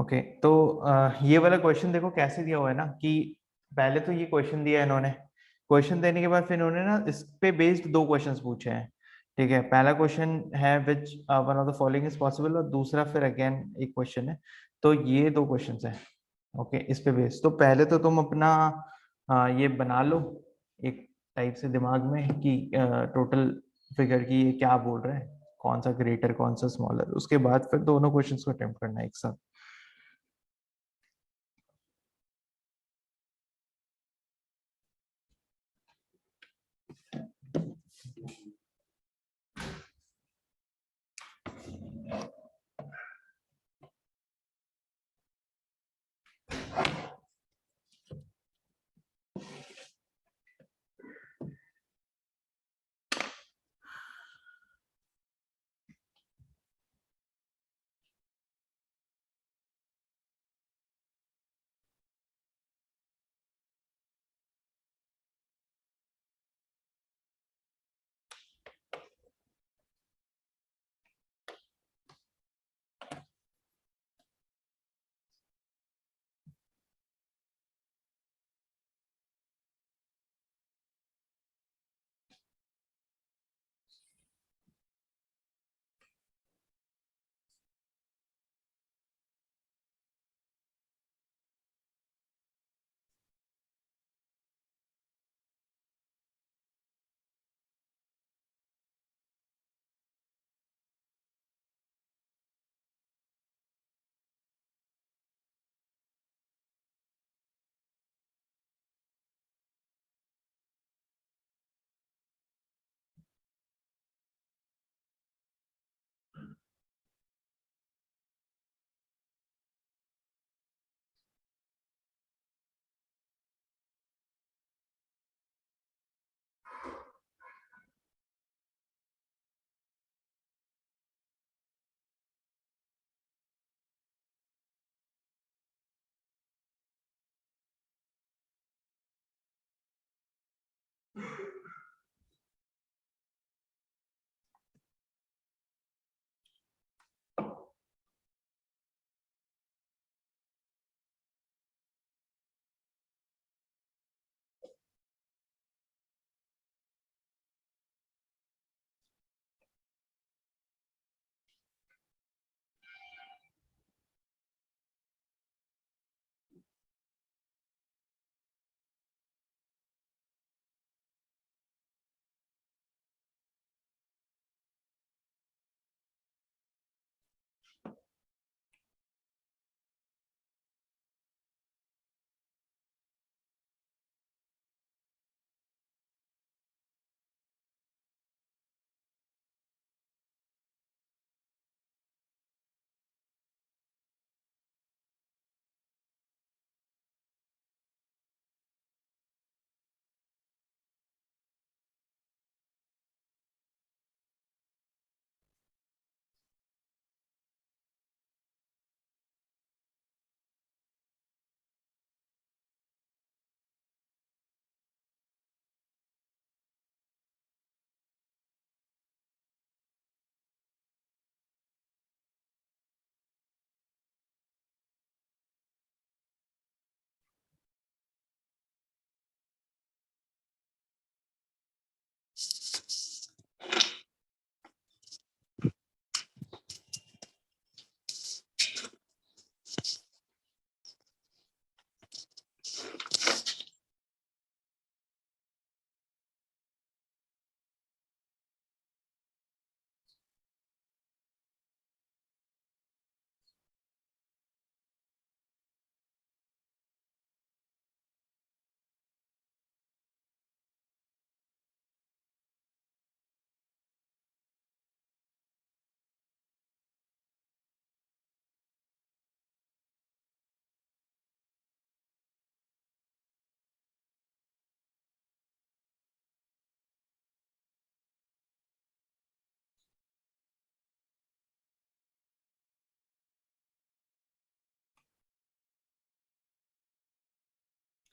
Okay, तो ये वाला क्वेश्चन देखो कैसे दिया हुआ है ना, कि पहले तो ये क्वेश्चन दिया है इन्होंने। क्वेश्चन देने के बाद फिर इन्होंने ना इस पे बेस्ड दो क्वेश्चंस पूछे हैं। ठीक है, पहला क्वेश्चन है which one of the following is possible, और दूसरा फिर अगेन एक क्वेश्चन है। तो ये दो क्वेश्चंस हैं। ओके, इस पे बेस्ड तो पहले तो तुम अपना ये बना लो एक टाइप से दिमाग में कि टोटल फिगर की ये क्या बोल रहे हैं, कौन सा ग्रेटर कौन सा स्मॉलर। उसके बाद फिर दोनों क्वेश्चंस को अटेम्प्ट करना है एक साथ।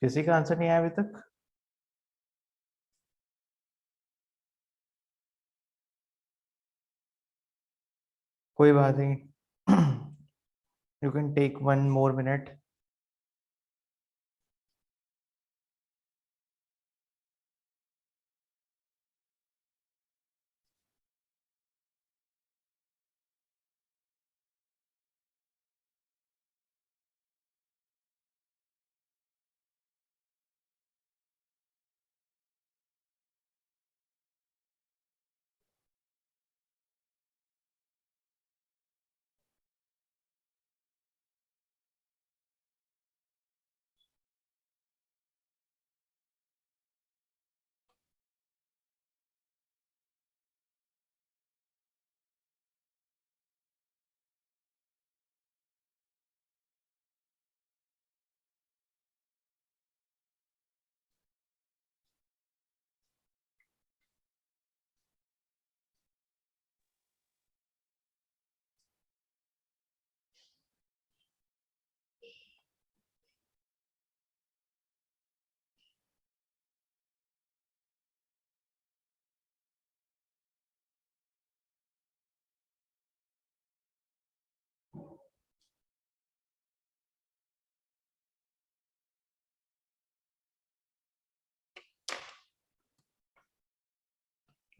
किसी का आंसर नहीं आया अभी तक? कोई बात नहीं। You can take 1 more minute.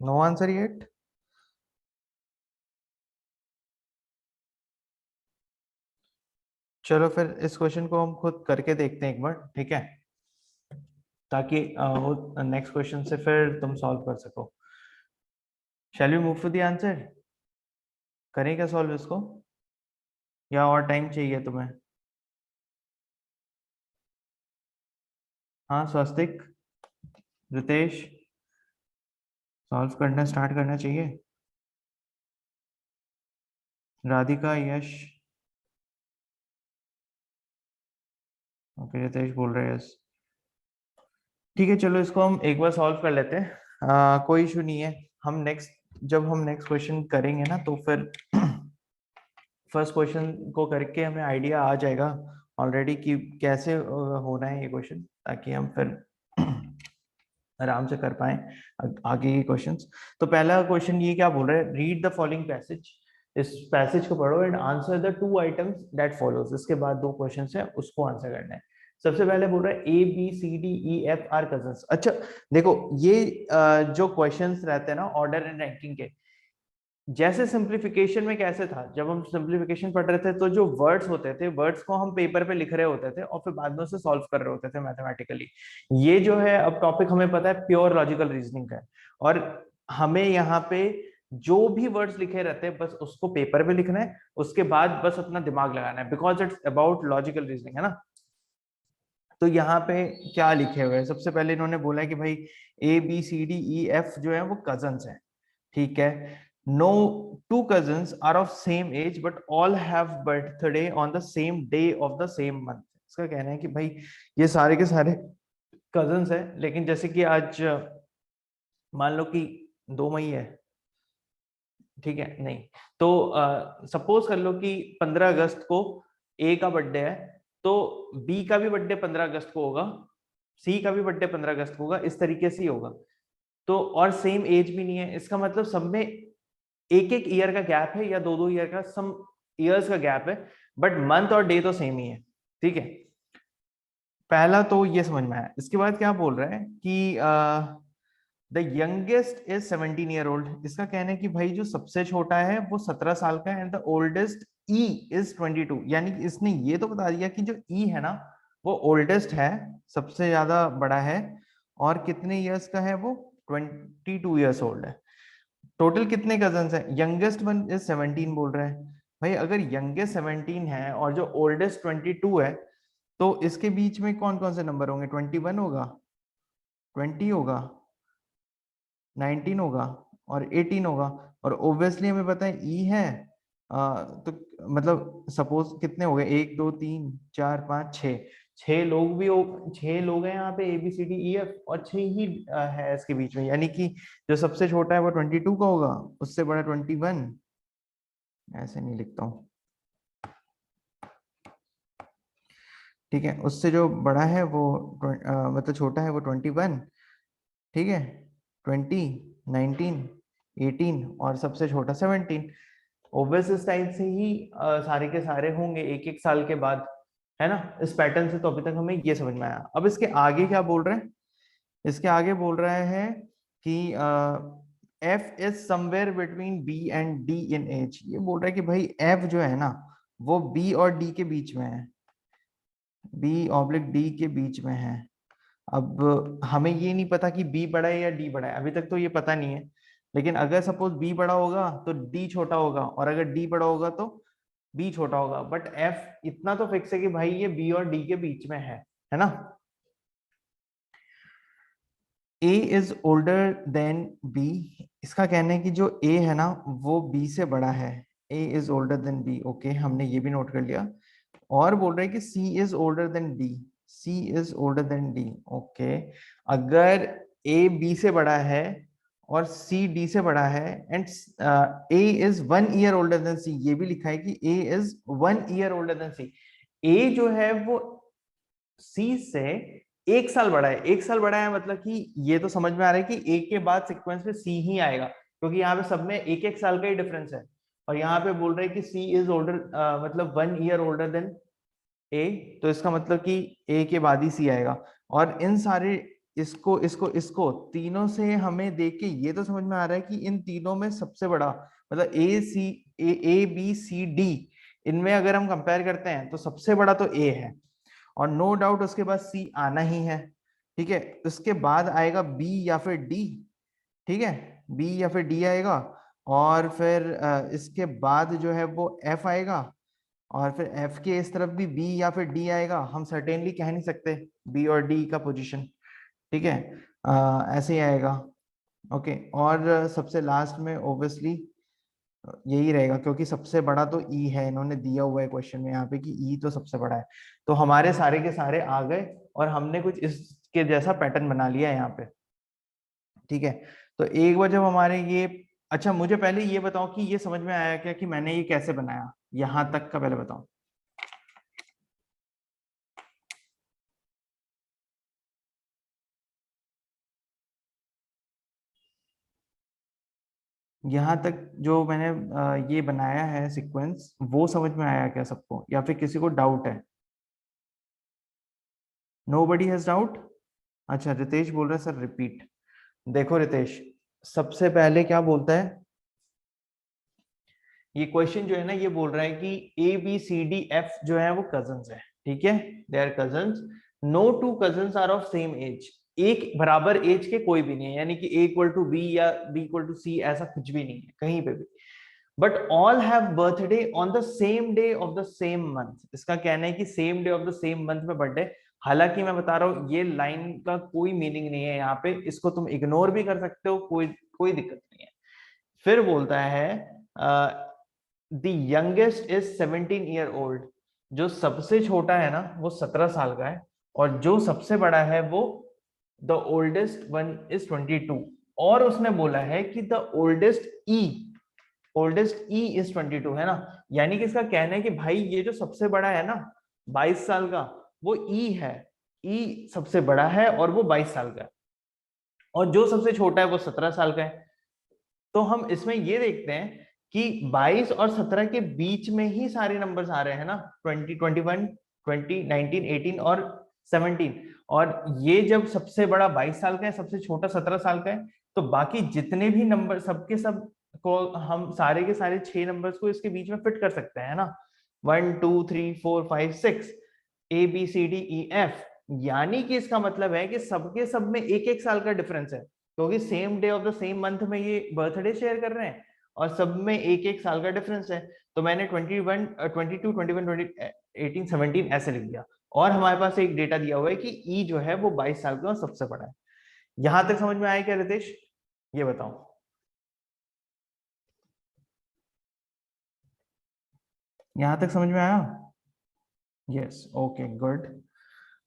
No answer yet? चलो फिर इस क्वेश्चन को हम खुद करके देखते हैं एक बार, ठीक है, ताकि वो नेक्स्ट क्वेश्चन से फिर तुम सॉल्व कर सको। Shall we move to the answer? करें क्या सॉल्व इसको, या और टाइम चाहिए तुम्हें? हाँ स्वस्तिक, रितेश, सॉल्व करना स्टार्ट करना चाहिए। राधिका, यश, ओके, रितेश बोल रहे हैं यस। ठीक है, चलो इसको हम एक बार सॉल्व कर लेते हैं, कोई इशू नहीं है। हम नेक्स्ट, जब हम नेक्स्ट क्वेश्चन करेंगे ना, तो फिर फर्स्ट क्वेश्चन को करके हमें आइडिया आ जाएगा ऑलरेडी कि कैसे होना है ये क्वेश्चन, ताकि हम फिर आराम से कर पाए आगे के क्वेश्चंस। तो पहला क्वेश्चन ये क्या बोल रहा है, रीड द फॉलोइंग पैसेज, इस पैसेज को पढ़ो and answer the 2 items that follows. इसके बाद 2 क्वेश्चन है, उसको आंसर करना है। सबसे पहले बोल रहा है A B C D E F are cousins. अच्छा देखो, ये जो क्वेश्चंस रहते हैं ना ऑर्डर एंड रैंकिंग के, जैसे सिंप्लीफिकेशन में कैसे था, जब हम सिंप्लीफिकेशन पढ़ रहे थे तो जो वर्ड्स होते थे, वर्ड्स को हम पेपर पे लिख रहे होते थे और फिर बाद में उसे सॉल्व कर रहे होते थे मैथमेटिकली। ये जो है अब टॉपिक हमें पता है प्योर लॉजिकल रीजनिंग का है, और हमें यहाँ पे जो भी वर्ड्स लिखे रहते हैं बस उसको पेपर पे लिखना है, उसके बाद बस अपना दिमाग लगाना है, because it's about logical reasoning, है ना। तो यहाँ पे क्या लिखे हुए हैं, सबसे पहले इन्होंने बोला है कि भाई A B C D E F जो है वो कजन्स हैं, ठीक है। No two cousins are of same age but all have birthday on the same day of the same month। इसका कहना है कि भाई ये सारे के सारे कजन्स हैं, लेकिन जैसे कि आज मान लो कि 2 मई है, ठीक है, नहीं तो सपोज कर लो कि 15 अगस्त को ए का बर्थडे है, तो बी का भी बर्थडे 15 अगस्त को होगा, सी का भी बर्थडे 15 अगस्त को होगा, इस तरीके से ही होगा। तो और सेम एज भी नहीं है, इसका मतलब सब में एक एक ईयर का गैप है या 2-2 ईयर का, सम ईयर्स का गैप है, बट मंथ और डे तो सेम ही है, ठीक है। पहला तो ये समझ में आया। इसके बाद क्या बोल रहा है कि the youngest is 17 year old. इसका कहना है कि भाई जो सबसे छोटा है वो 17 साल का है, and the oldest E is 22। यानी कि इसने ये तो बता दिया कि जो ई है ना वो ओल्डेस्ट है, सबसे ज्यादा बड़ा है, और कितने ईयर्स का है वो, 22 ईयर्स ओल्ड है। टोटल कितने कजन्स हैं, यंगेस्ट वन इज 17 बोल रहा है। भाई अगर यंगेस्ट 17 है और जो ओल्डेस्ट 22 है, तो इसके बीच में कौन कौन से नंबर होंगे, 21 होगा, 20 होगा, 19 होगा और 18 होगा। और ओब्वियसली हमें पता है ई है, तो मतलब सपोज कितने हो गए, 1 2 3 4 5 6, 6 लोग भी हो, 6 लोग हैं यहाँ पे A B C D E F, और 6 ही है इसके बीच में, यानी कि जो सबसे छोटा है वो 22 का होगा, उससे बड़ा 21, ऐसे नहीं लिखता हूँ, ठीक है, उससे जो बड़ा है वो मतलब छोटा है वो 21, ठीक है, 20, 19, 18 और सबसे छोटा 17। ऑब्वियस इस टाइप से ही सारे के सारे होंगे एक एक साल के बाद, है ना। इस पैटर्न से तो अभी तक हमें ये समझ में आया। अब इसके आगे क्या बोल रहे हैं, इसके आगे बोल रहे हैं कि F is somewhere between B and D in age. ये बोल रहा है कि भाई एफ जो है ना वो बी और डी के बीच में है, बी ऑब्लिक डी के बीच में है। अब हमें ये नहीं पता कि बी बड़ा है या डी बड़ा है, अभी तक तो ये पता नहीं है। लेकिन अगर सपोज बी बड़ा होगा तो डी छोटा होगा, और अगर डी बड़ा होगा तो बी छोटा होगा। बट एफ इतना तो फिक्स है कि भाई ये बी और डी के बीच में है ना। ए इज ओल्डर देन बी, इसका कहना है कि जो ए है ना वो बी से बड़ा है। A is older than B, okay, हमने ये भी नोट कर लिया। और बोल रहे हैं कि C is older than D, C is older than D, okay. अगर ए बी से बड़ा है और सी डी से बड़ा है and A is 1 year older than C, ये भी लिखा है कि A is 1 year older than C. A जो है वो सी से 1 साल बड़ा है। 1 साल बड़ा है मतलब कि ये तो समझ में आ रहा है कि ए के बाद सीक्वेंस में सी ही आएगा, क्योंकि यहाँ पे सब में एक एक साल का ही डिफरेंस है। और यहाँ पे बोल रहे हैं कि सी इज ओल्डर, मतलब 1 ईयर ओल्डर देन ए, तो इसका मतलब कि ए के बाद ही सी आएगा। और इन सारे इसको इसको इसको तीनों से हमें देख के ये तो समझ में आ रहा है कि इन तीनों में सबसे बड़ा मतलब ए बी सी डी, इनमें अगर हम कंपेयर करते हैं तो सबसे बड़ा तो ए है, और नो डाउट उसके बाद सी आना ही है। ठीक है, उसके बाद आएगा बी या फिर डी, ठीक है, बी या फिर डी आएगा। और फिर इसके बाद जो है वो एफ आएगा, और फिर एफ के इस तरफ भी बी या फिर डी आएगा। हम सर्टेनली कह नहीं सकते बी और डी का पोजीशन, ठीक है, ऐसे ही आएगा। ओके, और सबसे लास्ट में ओब्वियसली यही रहेगा, क्योंकि सबसे बड़ा तो ई है, इन्होंने दिया हुआ है क्वेश्चन में यहाँ पे कि ई तो सबसे बड़ा है। तो हमारे सारे के सारे आ गए और हमने कुछ इसके जैसा पैटर्न बना लिया है यहाँ पे, ठीक है। तो एक बार जब हमारे ये, अच्छा मुझे पहले ये बताओ कि ये समझ में आया क्या कि मैंने ये कैसे बनाया, यहां तक का पहले बताओ। यहाँ तक जो मैंने ये बनाया है सीक्वेंस, वो समझ में आया क्या सबको, या फिर किसी को डाउट है? Nobody has doubt. अच्छा, रितेश बोल रहा है सर रिपीट। देखो रितेश, सबसे पहले क्या बोलता है ये क्वेश्चन जो है ना, ये बोल रहा है कि A B C D F जो है वो कजन्स है, ठीक है, they are cousins. No two cousins are of same age, एक बराबर एज के कोई भी नहीं है, यानी कि ए इक्वल टू बी या बी इक्वल टू सी, ऐसा कुछ भी नहीं है कहीं पे भी। But all have birthday on the same day of the same month, इसका कहना है कि same day of the same month में बर्थडे। हालांकि मैं बता रहा हूँ ये लाइन का कोई मीनिंग नहीं है यहाँ पे, इसको तुम इग्नोर भी कर सकते हो, कोई कोई दिक्कत नहीं है। फिर बोलता है the youngest is 17 year old, जो सबसे छोटा है ना वो 17 साल का है, और जो सबसे बड़ा है वो द ओल्डेस्ट वन इज 22। और उसने बोला है कि द ओल्डेस्ट ई इज 22, है ना। यानी कि इसका कहना है कि भाई ये जो सबसे बड़ा है ना 22 साल का, वो ई है, ई सबसे बड़ा है और वो 22 साल का है, और जो सबसे छोटा है वो 17 साल का है। तो हम इसमें ये देखते हैं कि 22 और 17 के बीच में ही सारे नंबर्स आ रहे हैं ना, 20, 21, 20, 19, 18 और 17। और ये जब सबसे बड़ा 22 साल का है, सबसे छोटा 17 साल का है, तो बाकी जितने भी नंबर सबके सब को हम सारे के सारे 6 नंबर्स को इसके बीच में फिट कर सकते हैं ना, 1 2 3 4 5 6, A B C D E F. यानी कि इसका मतलब है कि सबके सब में एक एक साल का डिफरेंस है, क्योंकि same day of the same month में ये बर्थडे शेयर कर रहे हैं और सब में एक एक साल का डिफरेंस है। तो मैंने 21, 22, 21, 20, 18, 17 ऐसे लिख दिया। और हमारे पास एक डेटा दिया हुआ है कि ई जो है वो 22 साल का और सबसे बड़ा है। यहां तक समझ में आया क्या रितेश, ये बताओ। यहां तक समझ में आया? Yes, okay good.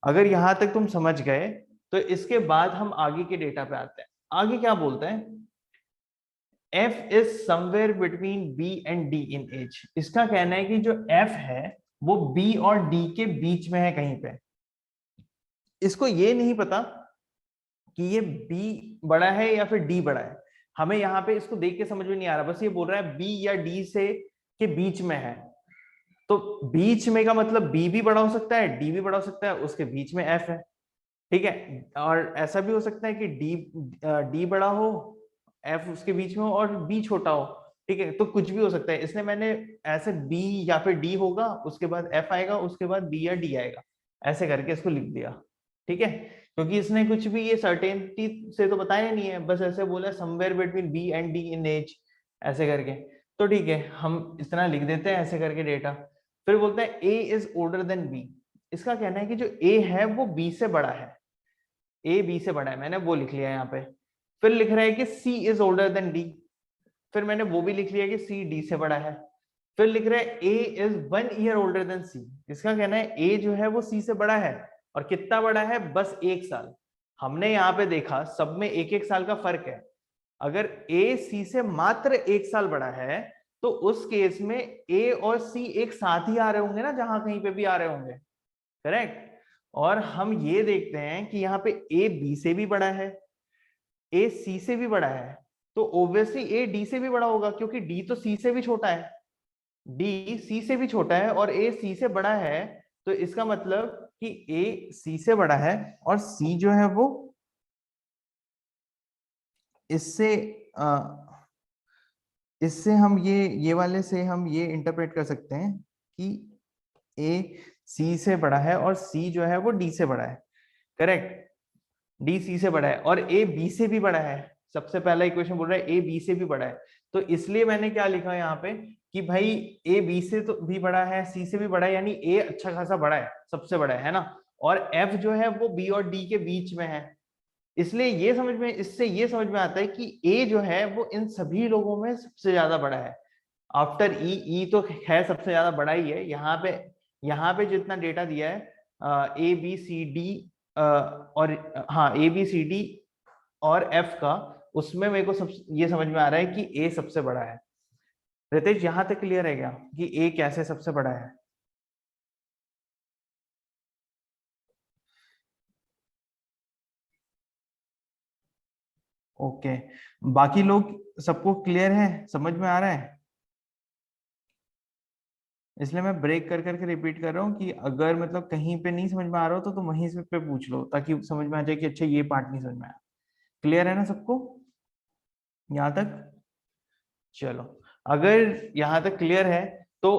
अगर यहां तक तुम समझ गए तो इसके बाद हम आगे के डेटा पे आते हैं। आगे क्या बोलते हैं, F is somewhere between B and D in age. इसका कहना है कि जो F है वो B और D के बीच में है कहीं पे। इसको ये नहीं पता कि ये B बड़ा है या फिर D बड़ा है, हमें यहाँ पे इसको देख के समझ में नहीं आ रहा, बस ये बोल रहा है B या D से के बीच में है। तो बीच में का मतलब बी भी बड़ा हो सकता है, डी भी बड़ा हो सकता है, उसके बीच में एफ है। ठीक है, और ऐसा भी हो सकता है कि डी बड़ा हो, एफ उसके बीच में हो और बी छोटा हो। ठीक है, तो कुछ भी हो सकता है, इसलिए मैंने ऐसे बी या फिर डी होगा, उसके बाद एफ आएगा, उसके बाद बी या डी आएगा, ऐसे करके इसको लिख दिया। ठीक है, क्योंकि इसने कुछ भी ये सर्टेनिटी से तो बताया नहीं है, बस ऐसे बोला somewhere between B and D in age, ऐसे करके। तो ठीक है, हम इतना लिख देते हैं ऐसे करके डेटा। फिर बोलते हैं ए इज ओल्डर देन बी। इसका कहना है कि जो ए है वो बी से बड़ा है, ए बी से बड़ा है, मैंने वो लिख लिया यहाँ पे। फिर लिख रहा है कि C is older than D, फिर मैंने वो भी लिख लिया कि सी डी से बड़ा है। फिर लिख रहा है A is 1 year older than सी। इसका कहना है ए जो है वो सी से बड़ा है, और कितना बड़ा है, बस 1 साल। हमने यहाँ पे देखा सब में 1-1 साल का फर्क है। अगर ए सी से मात्र 1 साल बड़ा है तो उस केस में ए और सी एक साथ ही आ रहे होंगे ना, जहां कहीं पे भी आ रहे होंगे, करेक्ट। और हम ये देखते हैं कि यहाँ पे ए बी से भी बड़ा है, ए सी से भी बड़ा है, तो ऑब्वियसली ए डी से भी बड़ा होगा, क्योंकि डी तो सी से भी छोटा है, डी सी से भी छोटा है और ए सी से बड़ा है। तो इसका मतलब कि ए सी से बड़ा है और सी जो है वो इससे इससे हम ये वाले से हम ये इंटरप्रेट कर सकते हैं कि ए सी से बड़ा है और सी जो है वो डी से बड़ा है, करेक्ट। डी सी से बड़ा है और ए बी से भी बड़ा है। सबसे पहला इक्वेशन बोल रहा है ए बी से भी बड़ा है, तो इसलिए मैंने क्या लिखा यहाँ पे कि भाई ए बी से तो भी बड़ा है, सी से भी बड़ा है, यानी ए अच्छा खासा बड़ा है, सबसे बड़ा है ना। और एफ जो है वो बी और डी के बीच में है, इसलिए ये समझ में, इससे ये समझ में आता है कि ए जो है वो इन सभी लोगों में सबसे ज्यादा बड़ा है। आफ्टर ई, ई तो है सबसे ज्यादा बड़ा ही है। यहाँ पे जितना डेटा दिया है ए बी सी डी और हाँ ए बी सी डी और एफ का, उसमें मेरे को सब ये समझ में आ रहा है कि ए सबसे बड़ा है। रितेश, यहाँ तक क्लियर है क्या कि ए कैसे सबसे बड़ा है? ओके, बाकी लोग सबको क्लियर है, समझ में आ रहा है? इसलिए मैं ब्रेक कर करके रिपीट कर रहा हूँ कि अगर मतलब कहीं पे नहीं समझ में आ रहा हो तो तुम वहीं से पे पूछ लो, ताकि समझ में आ जाए कि अच्छा ये पार्ट नहीं समझ में आया। क्लियर है ना सबको यहाँ तक? चलो, अगर यहाँ तक क्लियर है तो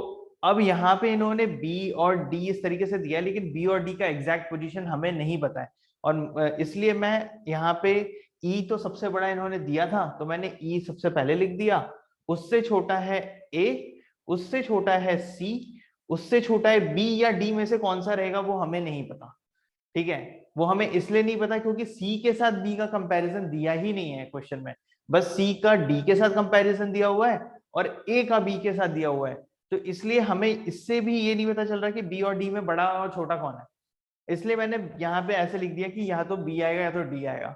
अब यहाँ पे इन्होंने बी और डी इस तरीके से दिया है, लेकिन बी और डी का एग्जैक्ट पोजीशन हमें नहीं पता है। और इसलिए मैं यहाँ पे ई तो सबसे बड़ा इन्होंने दिया था, तो मैंने ई सबसे पहले लिख दिया। उससे छोटा है ए, उससे छोटा है सी, उससे छोटा है बी, या डी में से कौन सा रहेगा वो हमें नहीं पता। ठीक है, वो हमें इसलिए नहीं पता क्योंकि सी के साथ बी का कंपैरिजन दिया ही नहीं है क्वेश्चन में। बस सी का डी के साथ कंपैरिजन दिया हुआ है और ए का बी के साथ दिया हुआ है। तो इसलिए हमें इससे भी ये नहीं पता चल रहा कि बी और डी में बड़ा और छोटा कौन है। इसलिए मैंने यहाँ पे ऐसे लिख दिया कि या तो बी आएगा या तो डी आएगा।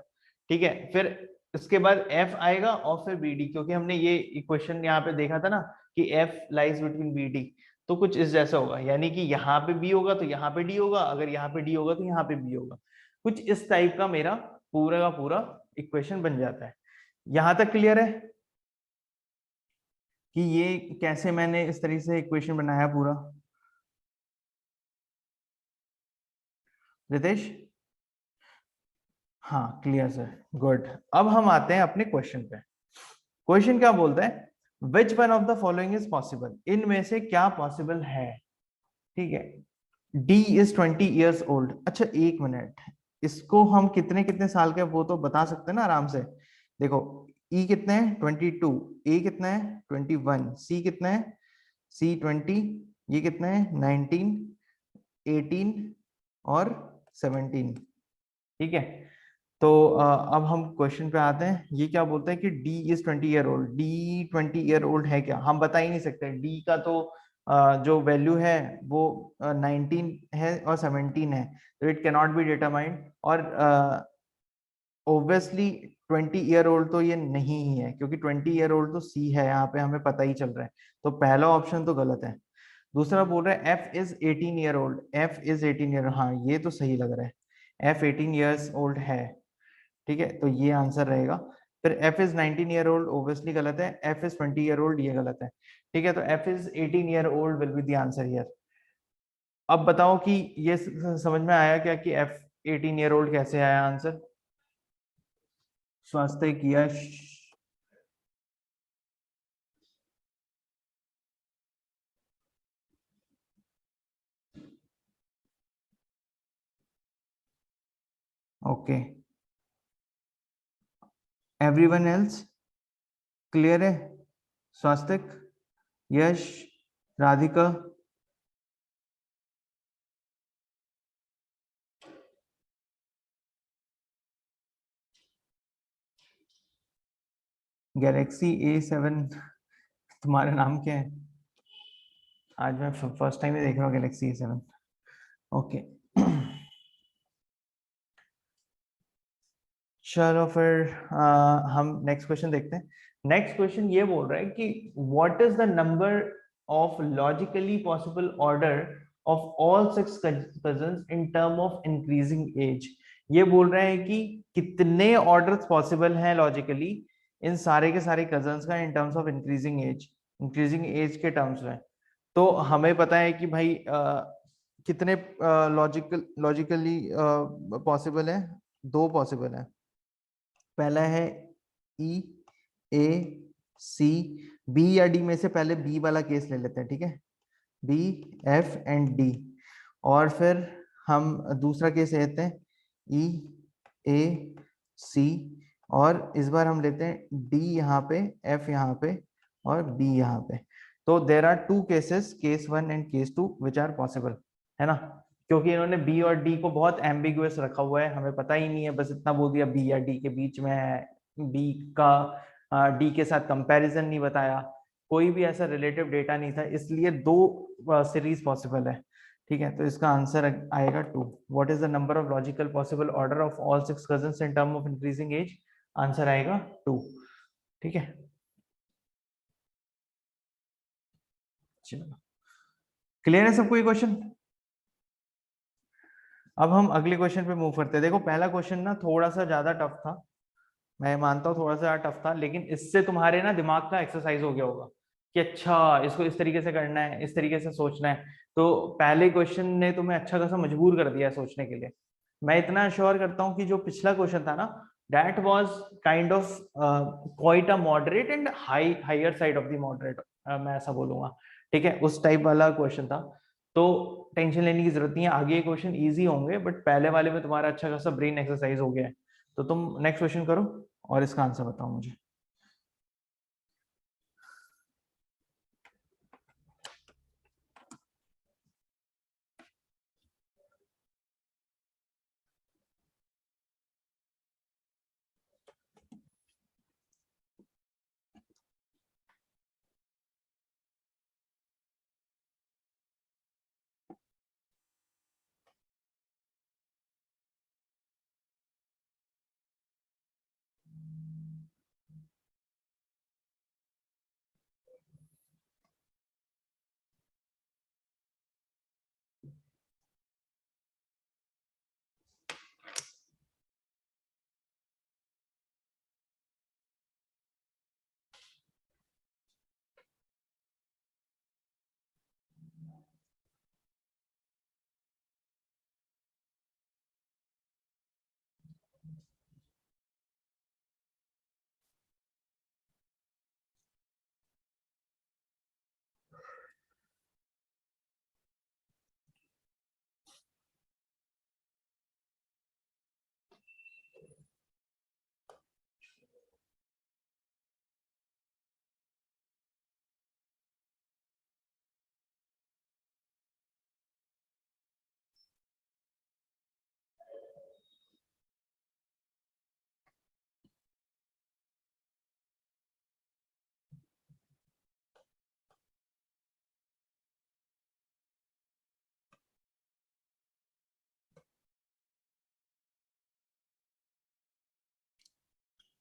ठीक है, फिर इसके बाद एफ आएगा और फिर बी डी, क्योंकि हमने ये इक्वेशन यहाँ पे देखा था ना कि F lies between B D. तो कुछ इस जैसा होगा, यानी कि यहाँ पे बी होगा तो यहाँ पे डी होगा, अगर यहाँ पे डी होगा तो यहाँ पे बी होगा। कुछ इस टाइप का मेरा पूरा का पूरा इक्वेशन बन जाता है। यहां तक क्लियर है कि ये कैसे मैंने इस तरीके से इक्वेशन बनाया पूरा? रितेश? हाँ क्लियर सर, गुड। अब हम आते हैं अपने क्वेश्चन पे। क्वेश्चन क्या बोलता है, which one of the following is possible, इनमें से क्या पॉसिबल है? ठीक है, डी इज 20 ईयर्स ओल्ड। अच्छा एक मिनट, इसको हम कितने कितने साल के वो तो बता सकते हैं ना आराम से। देखो, ई कितने हैं 22, ए कितना है 21, सी कितना है सी 20, ये कितना है 19, 18 और 17। ठीक है, तो अब हम क्वेश्चन पे आते हैं। ये क्या बोलता है कि D is 20 year old. D 20 year old है क्या, हम बता ही नहीं सकते। डी का तो जो वैल्यू है वो 19 है और 17 है, तो इट कैनॉट बी डिटरमाइंड। और ऑब्वियसली 20 ईयर ओल्ड तो ये नहीं ही है, क्योंकि 20 ईयर ओल्ड तो सी है, यहाँ पे हमें पता ही चल रहा है। तो पहला ऑप्शन तो गलत है। दूसरा बोल रहा है F is 18 year old. F is 18 year, हाँ ये तो सही लग रहा है, एफ 18 ईयर्स ओल्ड है। ठीक है, तो ये आंसर रहेगा। फिर F is 19 year old, obviously गलत है। एफ इज 20 ईयर ओल्ड, ये गलत है। ठीक है, तो F is 18 year old will be the answer here. अब बताओ कि ये समझ में आया क्या कि एफ 18 ईयर ओल्ड कैसे आया आंसर? स्वास्थ्य यश। ओके, एवरीवन एल्स क्लियर है? स्वास्तिक, यश, राधिका। गैलेक्सी A7, तुम्हारा नाम क्या है? आज मैं फर्स्ट टाइम ही देख रहा हूँ गैलेक्सी A7। ओके चलो फिर हम नेक्स्ट क्वेश्चन देखते हैं। नेक्स्ट क्वेश्चन ये बोल रहा है कि what is the number of logically possible order of all six cousins in term of increasing age. ये बोल रहे हैं कि कितने ऑर्डर्स पॉसिबल हैं लॉजिकली इन सारे के सारे कजन्स का in terms of increasing age के टर्म्स में। तो हमें पता है कि भाई कितने लॉजिकली पॉसिबल है? दो पॉसिबल है। पहला है ई, ए, सी, बी या डी में से पहले बी वाला केस ले लेते हैं, ठीक है? B, F and D. और फिर हम दूसरा केस लेते हैं ई, ए, सी, और इस बार हम लेते हैं डी यहाँ पे, एफ यहाँ पे और बी यहाँ पे। तो there are two cases, case 1 and case 2 which are possible, है ना? क्योंकि इन्होंने बी और डी को बहुत एम्बिगुअस रखा हुआ है, हमें पता ही नहीं है, बस इतना बोल दिया बी या डी के बीच में है, बी का डी के साथ कंपैरिजन नहीं बताया, कोई भी ऐसा रिलेटिव डेटा नहीं था, इसलिए दो सीरीज पॉसिबल है। ठीक है, तो इसका आंसर आएगा 2। What is the number of logical possible order of all six cousins in term of increasing age? Answer आएगा 2। ठीक है, चलो क्लियर है सबको ये क्वेश्चन? अब हम अगले क्वेश्चन पे मूव करते हैं। देखो पहला क्वेश्चन ना थोड़ा सा ज्यादा टफ था, मैं मानता हूँ थोड़ा सा टफ था, लेकिन इससे तुम्हारे ना दिमाग का एक्सरसाइज हो गया होगा कि अच्छा इसको इस तरीके से करना है, इस तरीके से सोचना है। तो पहले क्वेश्चन ने तुम्हें अच्छा खासा मजबूर कर दिया है सोचने के लिए। मैं इतना अश्योर करता हूँ कि जो पिछला क्वेश्चन था ना, that was kind of quite a moderate and higher side of the moderate, मैं ऐसा बोलूंगा। ठीक है, उस टाइप वाला क्वेश्चन था। तो टेंशन लेने की जरूरत नहीं है, आगे क्वेश्चन इजी होंगे, बट पहले वाले में तुम्हारा अच्छा खासा ब्रेन एक्सरसाइज हो गया है। तो तुम नेक्स्ट क्वेश्चन करो और इसका आंसर बताओ मुझे।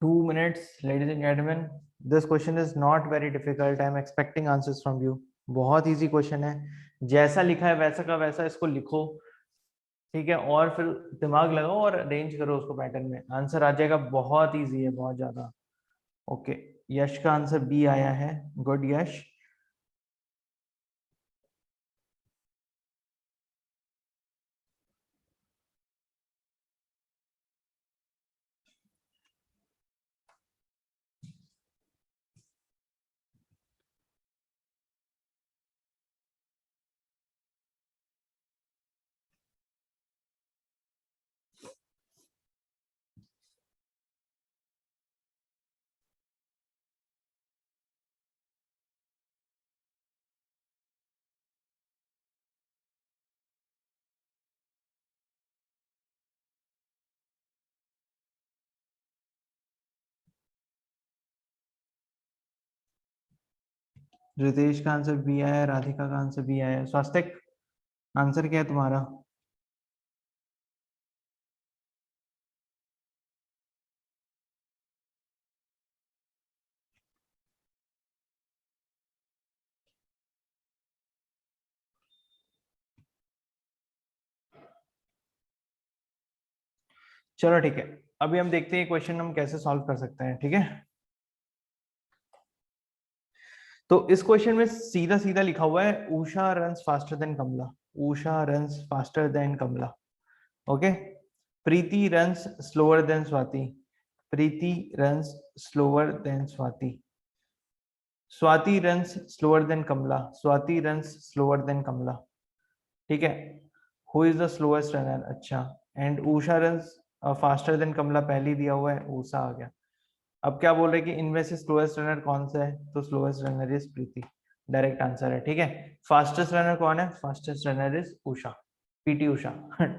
2 minutes, ladies and gentlemen. This question is not very difficult. I am expecting answers from you. बहुत इजी क्वेश्चन है, जैसा लिखा है वैसा का वैसा इसको लिखो। ठीक है, और फिर दिमाग लगाओ और अरेंज करो उसको पैटर्न में, आंसर आ जाएगा। बहुत इजी है, बहुत ज्यादा। ओके, यश का आंसर बी आया है, गुड यश। रितेश का आंसर बी आया, राधिका का आंसर बी आया। स्वास्तिक, आंसर क्या है तुम्हारा? चलो ठीक है, अभी हम देखते हैं क्वेश्चन हम कैसे सॉल्व कर सकते हैं, ठीक है। तो इस क्वेश्चन में सीधा सीधा लिखा हुआ है Usha runs faster than Kamala. Usha runs faster than Kamala, okay. Preeti runs slower than Swati. Preeti runs slower than Swati. Swati runs slower than Kamala. Swati runs slower than Kamala, ठीक है। Who is the slowest runner? अच्छा, and Usha runs faster than Kamala पहले दिया हुआ है, उषा आ गया। अब क्या बोल रहे हैं कि इनमें से स्लोएस्ट रनर कौन सा है? तो slowest runner is Preeti, direct answer है, ठीक है। फास्टेस्ट रनर कौन है? Fastest runner is Usha, PT Usha.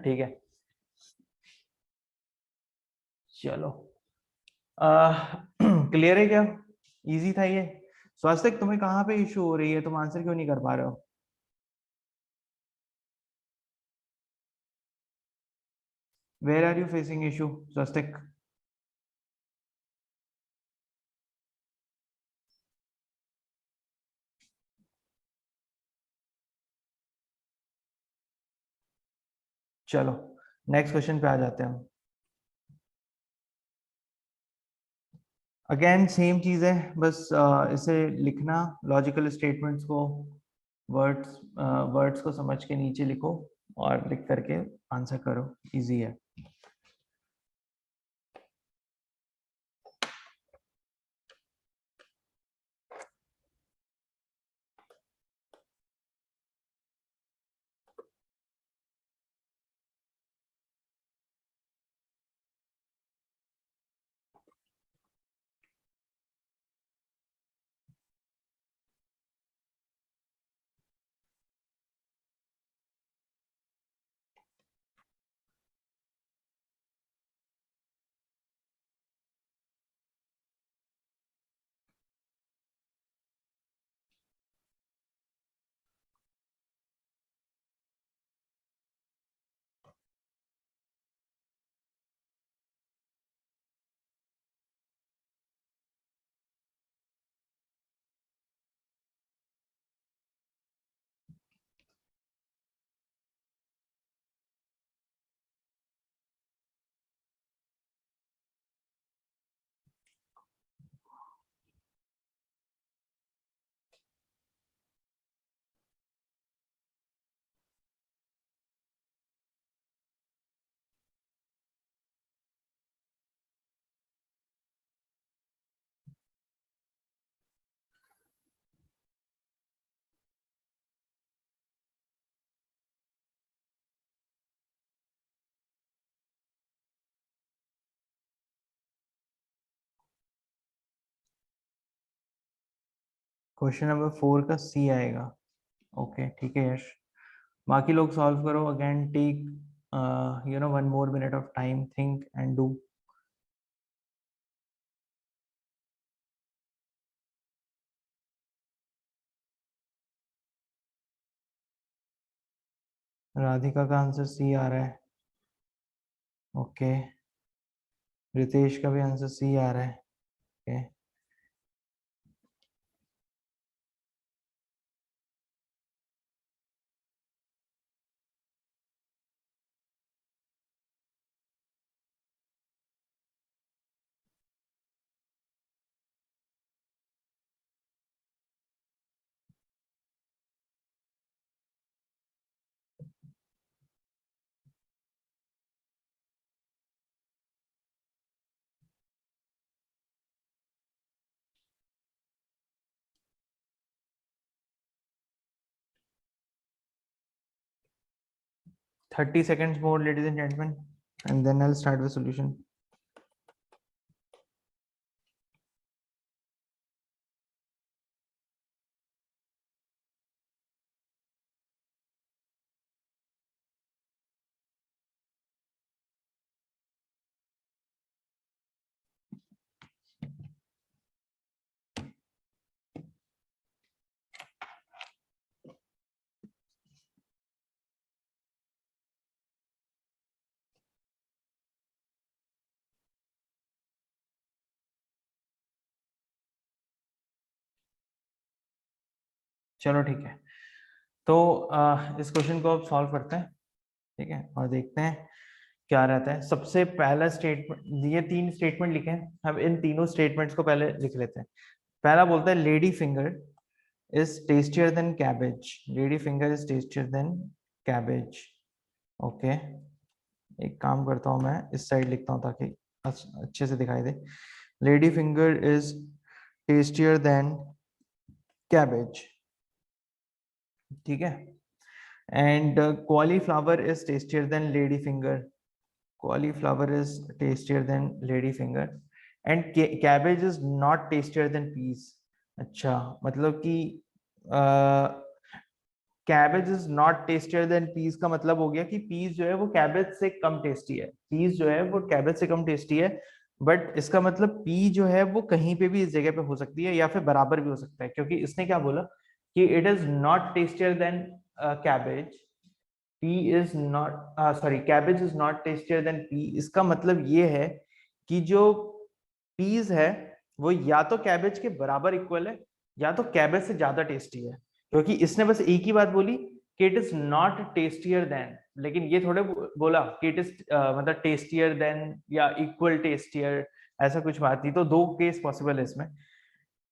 ठीक है, चलो। क्लियर है क्या? इजी था ये। स्वास्थ्य, तुम्हें कहाँ पे इशू हो रही है? तुम आंसर क्यों नहीं कर पा रहे हो? Where are you facing issue स्वास्थ्य? चलो नेक्स्ट क्वेश्चन पे आ जाते हैं हम। अगेन सेम चीज है, बस इसे लिखना, लॉजिकल स्टेटमेंट्स को, वर्ड्स वर्ड्स को समझ के नीचे लिखो और लिख करके आंसर करो, इजी है। क्वेश्चन नंबर 4 का सी आएगा, ओके ठीक है यश। बाकी लोग सॉल्व करो, again take 1 more minute of time, think and do. Radhika का आंसर सी आ रहा है, ओके। रितेश का भी आंसर सी आ रहा है, okay. 30 seconds more, ladies and gentlemen, and then I'll start with solution. चलो ठीक है, तो इस क्वेश्चन को अब सॉल्व करते हैं, ठीक है, और देखते हैं क्या रहता है। सबसे पहला स्टेटमेंट, ये 3 स्टेटमेंट लिखे हैं, हम इन तीनों स्टेटमेंट्स को पहले लिख लेते हैं। पहला बोलता है lady finger is tastier than cabbage. Lady finger is tastier than cabbage. Okay, एक काम करता हूं, मैं इस साइड लिखता हूं ताकि अच्छे से दिखाई दे। Lady finger is tastier than cabbage, ठीक है। And cauliflower is tastier than lady finger. Cauliflower is tastier than lady finger. And cabbage is not tastier than peas. अच्छा, मतलब कि cabbage is not tastier than peas का मतलब हो गया कि पीस जो है वो कैबेज से कम टेस्टी है। पीस जो है वो कैबेज से कम टेस्टी है, बट इसका मतलब पी जो है वो कहीं पे भी इस जगह पे हो सकती है या फिर बराबर भी हो सकता है, क्योंकि इसने क्या बोला कि it is not tastier than cabbage. Pea is not, sorry, cabbage is not tastier than pea. इसका मतलब ये है कि जो पीस है वो या तो कैबेज के बराबर इक्वल है या तो कैबेज से ज्यादा टेस्टी है, क्योंकि इसने बस एक ही बात बोली कि it is not tastier than, लेकिन ये थोड़े बोला कि इट इज मतलब टेस्टियर देन या इक्वल टेस्टियर, ऐसा कुछ बात नहीं। तो 2 केस पॉसिबल है इसमें,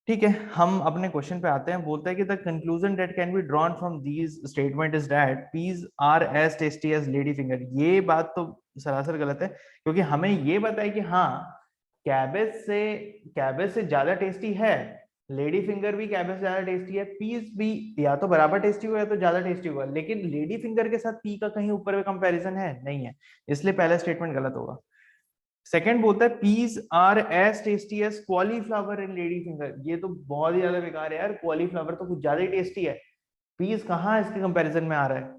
ठीक है। हम अपने क्वेश्चन पे आते हैं। बोलता है कि the conclusion that can be drawn from these statement is that peas are as tasty as lady finger. ये बात तो सरासर गलत है, क्योंकि हमें ये बताया कि हाँ, कैबेज से ज्यादा टेस्टी है, लेडी फिंगर भी कैबेज से ज्यादा टेस्टी है, पीस भी या तो बराबर टेस्टी होगा या तो ज्यादा टेस्टी होगा, लेकिन लेडी फिंगर के साथ पी का कहीं ऊपर में कंपैरिजन है नहीं है, इसलिए पहला स्टेटमेंट गलत होगा। सेकंड बोलता है peas are as tasty as cauliflower and lady finger. ये तो बहुत ही ज्यादा बेकार है यार, कॉलीफ्लावर तो कुछ ज्यादा ही टेस्टी है, पीस कहाँ इसके कंपैरिजन में आ रहा है,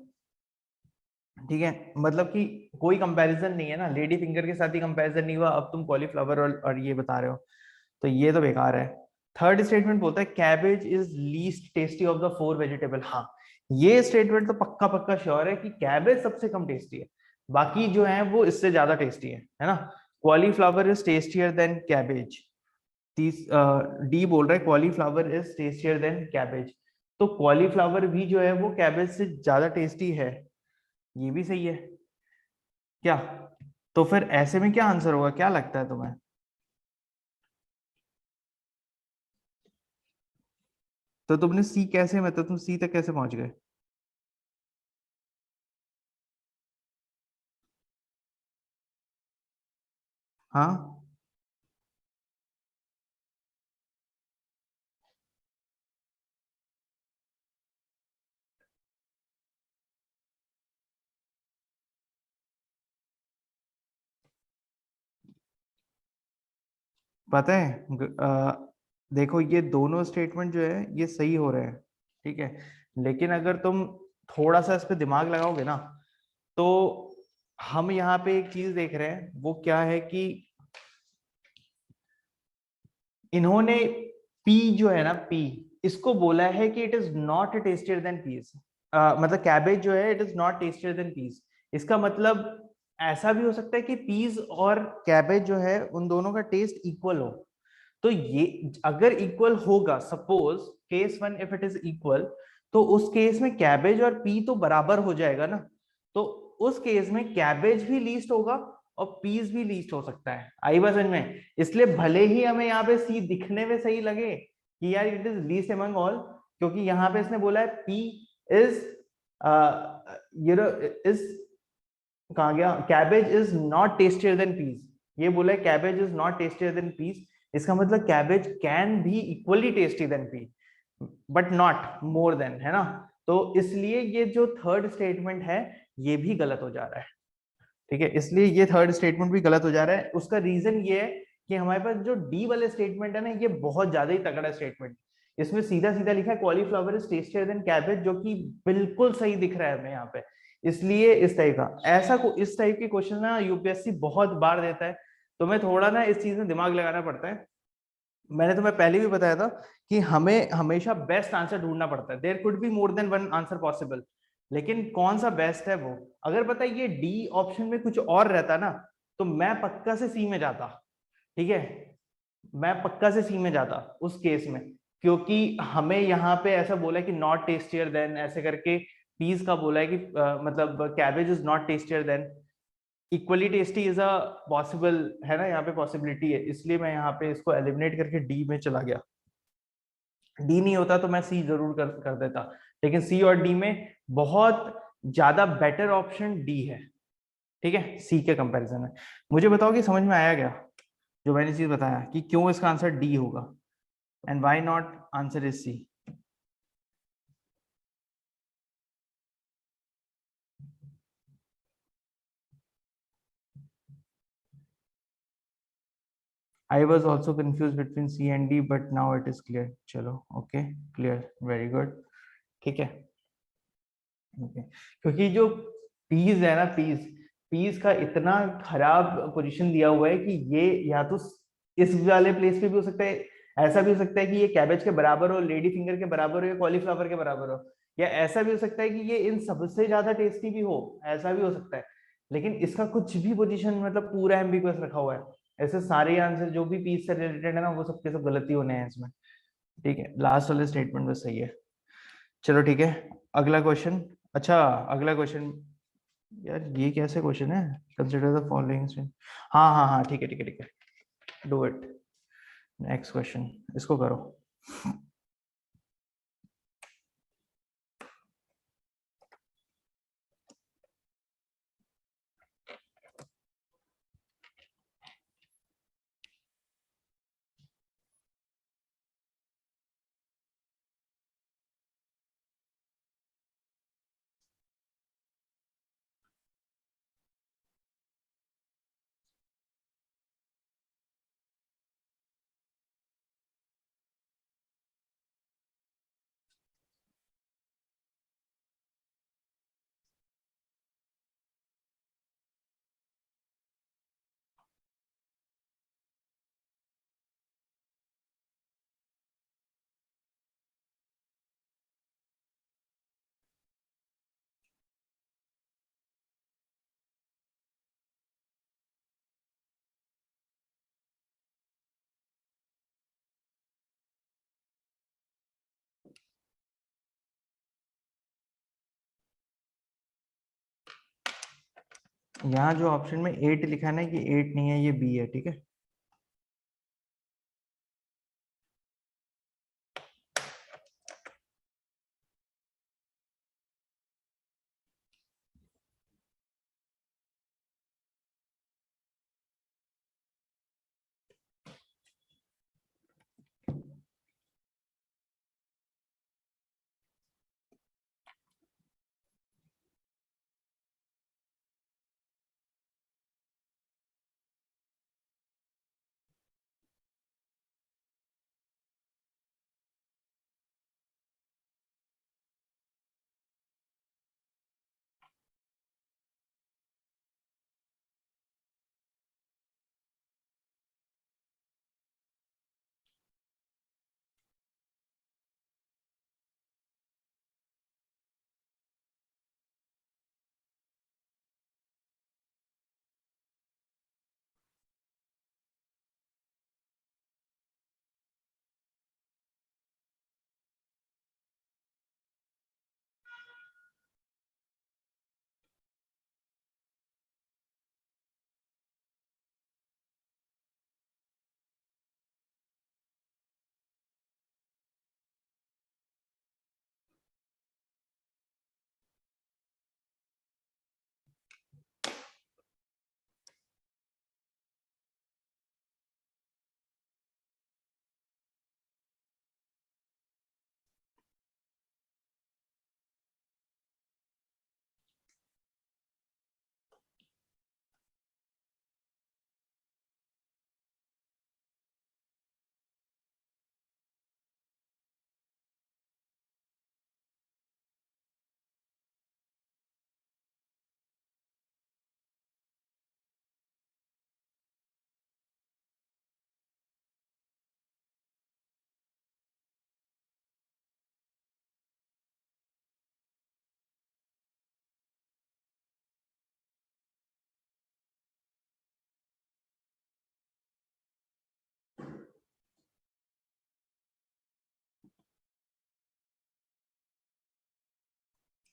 ठीक है। मतलब कि कोई कंपैरिजन नहीं है ना, लेडी फिंगर के साथ ही कंपैरिजन नहीं हुआ, अब तुम कॉलीफ्लावर और ये बता रहे हो, तो ये तो बेकार है। थर्ड स्टेटमेंट बोलता है cabbage is least tasty of the 4 vegetable. हाँ, ये स्टेटमेंट तो पक्का पक्का श्योर है कि कैबेज सबसे कम टेस्टी है, बाकी जो है वो इससे ज्यादा टेस्टी है ना। Cauliflower is tastier than cabbage. D बोल रहा है cauliflower is tastier than cabbage, तो कॉलीफ्लावर भी जो है वो कैबेज से ज्यादा टेस्टी है, ये भी सही है क्या? तो फिर ऐसे में क्या आंसर होगा, क्या लगता है तुम्हें? तो तुमने सी कैसे, मतलब तुम सी तक कैसे पहुंच गए? हाँ, पता है, देखो ये दोनों स्टेटमेंट जो है ये सही हो रहे हैं, ठीक है, लेकिन अगर तुम थोड़ा सा इस पे दिमाग लगाओगे ना, तो हम यहाँ पे एक चीज देख रहे हैं, वो क्या है कि इन्होंने पी जो है ना, पी, इसको बोला है कि it is not tastier than peas. मतलब कैबेज जो है it is not tastier than peas, इसका मतलब ऐसा भी हो सकता है कि पीस और कैबेज जो है उन दोनों का टेस्ट इक्वल हो। तो ये अगर इक्वल होगा, suppose case 1 if it is equal, तो उस केस में कैबेज और पी तो बराबर हो जाएगा ना, तो उस केस में कैबेज भी लीस्ट होगा और पीस भी लीस्ट हो सकता है। आई बात समझ में? इसलिए भले ही हमें यहाँ पे सी दिखने में सही लगे कि यार it is least among all, क्योंकि यहाँ पे इसने बोला है पी इज इज कहा गया, cabbage is not tastier than peas, ये बोला है cabbage is not tastier than peas, इसका मतलब cabbage can be equally tasty than pea but not more than, है ना। तो इसलिए ये जो थर्ड स्टेटमेंट है ये भी गलत हो जा रहा है। ठीक है, इसलिए ये थर्ड स्टेटमेंट भी गलत हो जा रहा है। उसका रीजन ये है कि हमारे पास जो डी वाले स्टेटमेंट है ना, ये बहुत ज्यादा ही तगड़ा स्टेटमेंट। इसमें सीधा सीधा लिखा है cauliflower is tastier than cabbage, जो कि बिल्कुल सही दिख रहा है हमें यहाँ पे। इसलिए इस टाइप का इस टाइप के क्वेश्चन ना यूपीएससी बहुत बार देता है, तो मैं थोड़ा ना इस चीज में दिमाग लगाना पड़ता है। मैंने तुम्हें पहले भी बताया था कि हमें हमेशा बेस्ट आंसर ढूंढना पड़ता है। There could be more than one answer possible, लेकिन कौन सा बेस्ट है वो। अगर पता है ये डी ऑप्शन में कुछ और रहता ना, तो मैं पक्का से सी में जाता। ठीक है, मैं पक्का से सी में जाता उस केस में, क्योंकि हमें यहाँ पे ऐसा बोला है कि नॉट टेस्टियर देन, ऐसे करके पीस का बोला है कि मतलब cabbage is not tastier than. Equally tasty is a possible है ना, यहाँ पे पॉसिबिलिटी है, इसलिए मैं यहाँ पे इसको एलिमिनेट करके डी में चला गया। डी नहीं होता तो मैं सी जरूर कर देता, लेकिन सी और डी में बहुत ज्यादा बेटर ऑप्शन डी है। ठीक है, सी के कंपैरिजन में। मुझे बताओ कि समझ में आया क्या जो मैंने चीज बताया, कि क्यों इसका आंसर डी होगा and why not answer is C. I was also confused between C and D, but now it is clear. चलो, okay, clear, very good. ठीक है, okay. क्योंकि जो पीस है ना, पीस का इतना खराब पोजीशन दिया हुआ है कि ये या तो इस वाले प्लेस पे भी हो सकता है, ऐसा भी हो सकता है कि ये कैबेज के बराबर हो, लेडी फिंगर के बराबर हो, या कॉलीफ्लावर के बराबर हो, या ऐसा भी हो सकता है कि ये इन सबसे ज्यादा टेस्टी भी हो, ऐसा भी हो सकता है। लेकिन इसका कुछ भी पोजीशन मतलब पूरा एम्बिगुअस रखा हुआ है। ऐसे सारे आंसर जो भी पीस से रिलेटेड है ना, वो सबके सब गलती होने हैं इसमें। ठीक है, लास्ट वाले स्टेटमेंट बस सही है। चलो ठीक है, अगला क्वेश्चन। अच्छा, अगला क्वेश्चन, यार ये कैसे क्वेश्चन है, कंसिडर द फॉलोइंग। हाँ हाँ हाँ, ठीक है ठीक है ठीक है, डू इट। नेक्स्ट क्वेश्चन, इसको करो। यहाँ जो ऑप्शन में 8 लिखा है ना, ये 8 नहीं है, ये बी है। ठीक है,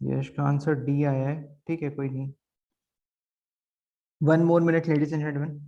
यश का आंसर डी आया है, ठीक है कोई नहीं। 1 more minute ladies and gentleman.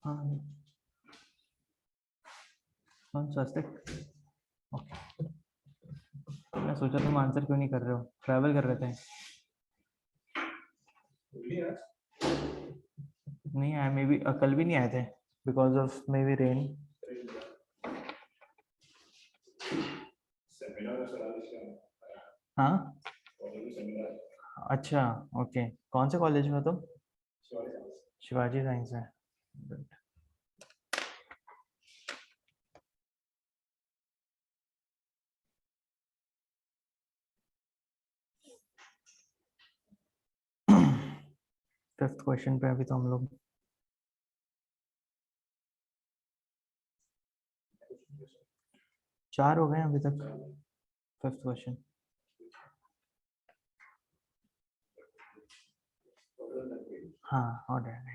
हाँ हाँ स्वस्तिक। ओके, मैं सोचा तुम आंसर क्यों नहीं कर रहे हो, ट्रैवल कर रहे थे। नहीं आए, मे बी कल भी नहीं आए थे because of may be rain. हाँ अच्छा ओके, कौन से कॉलेज में तुम? शिवाजी साइंस है। फिफ्थ क्वेश्चन पे अभी तो हम लोग। चार हो गए अभी तक। Fifth question. हाँ ऑर्डर।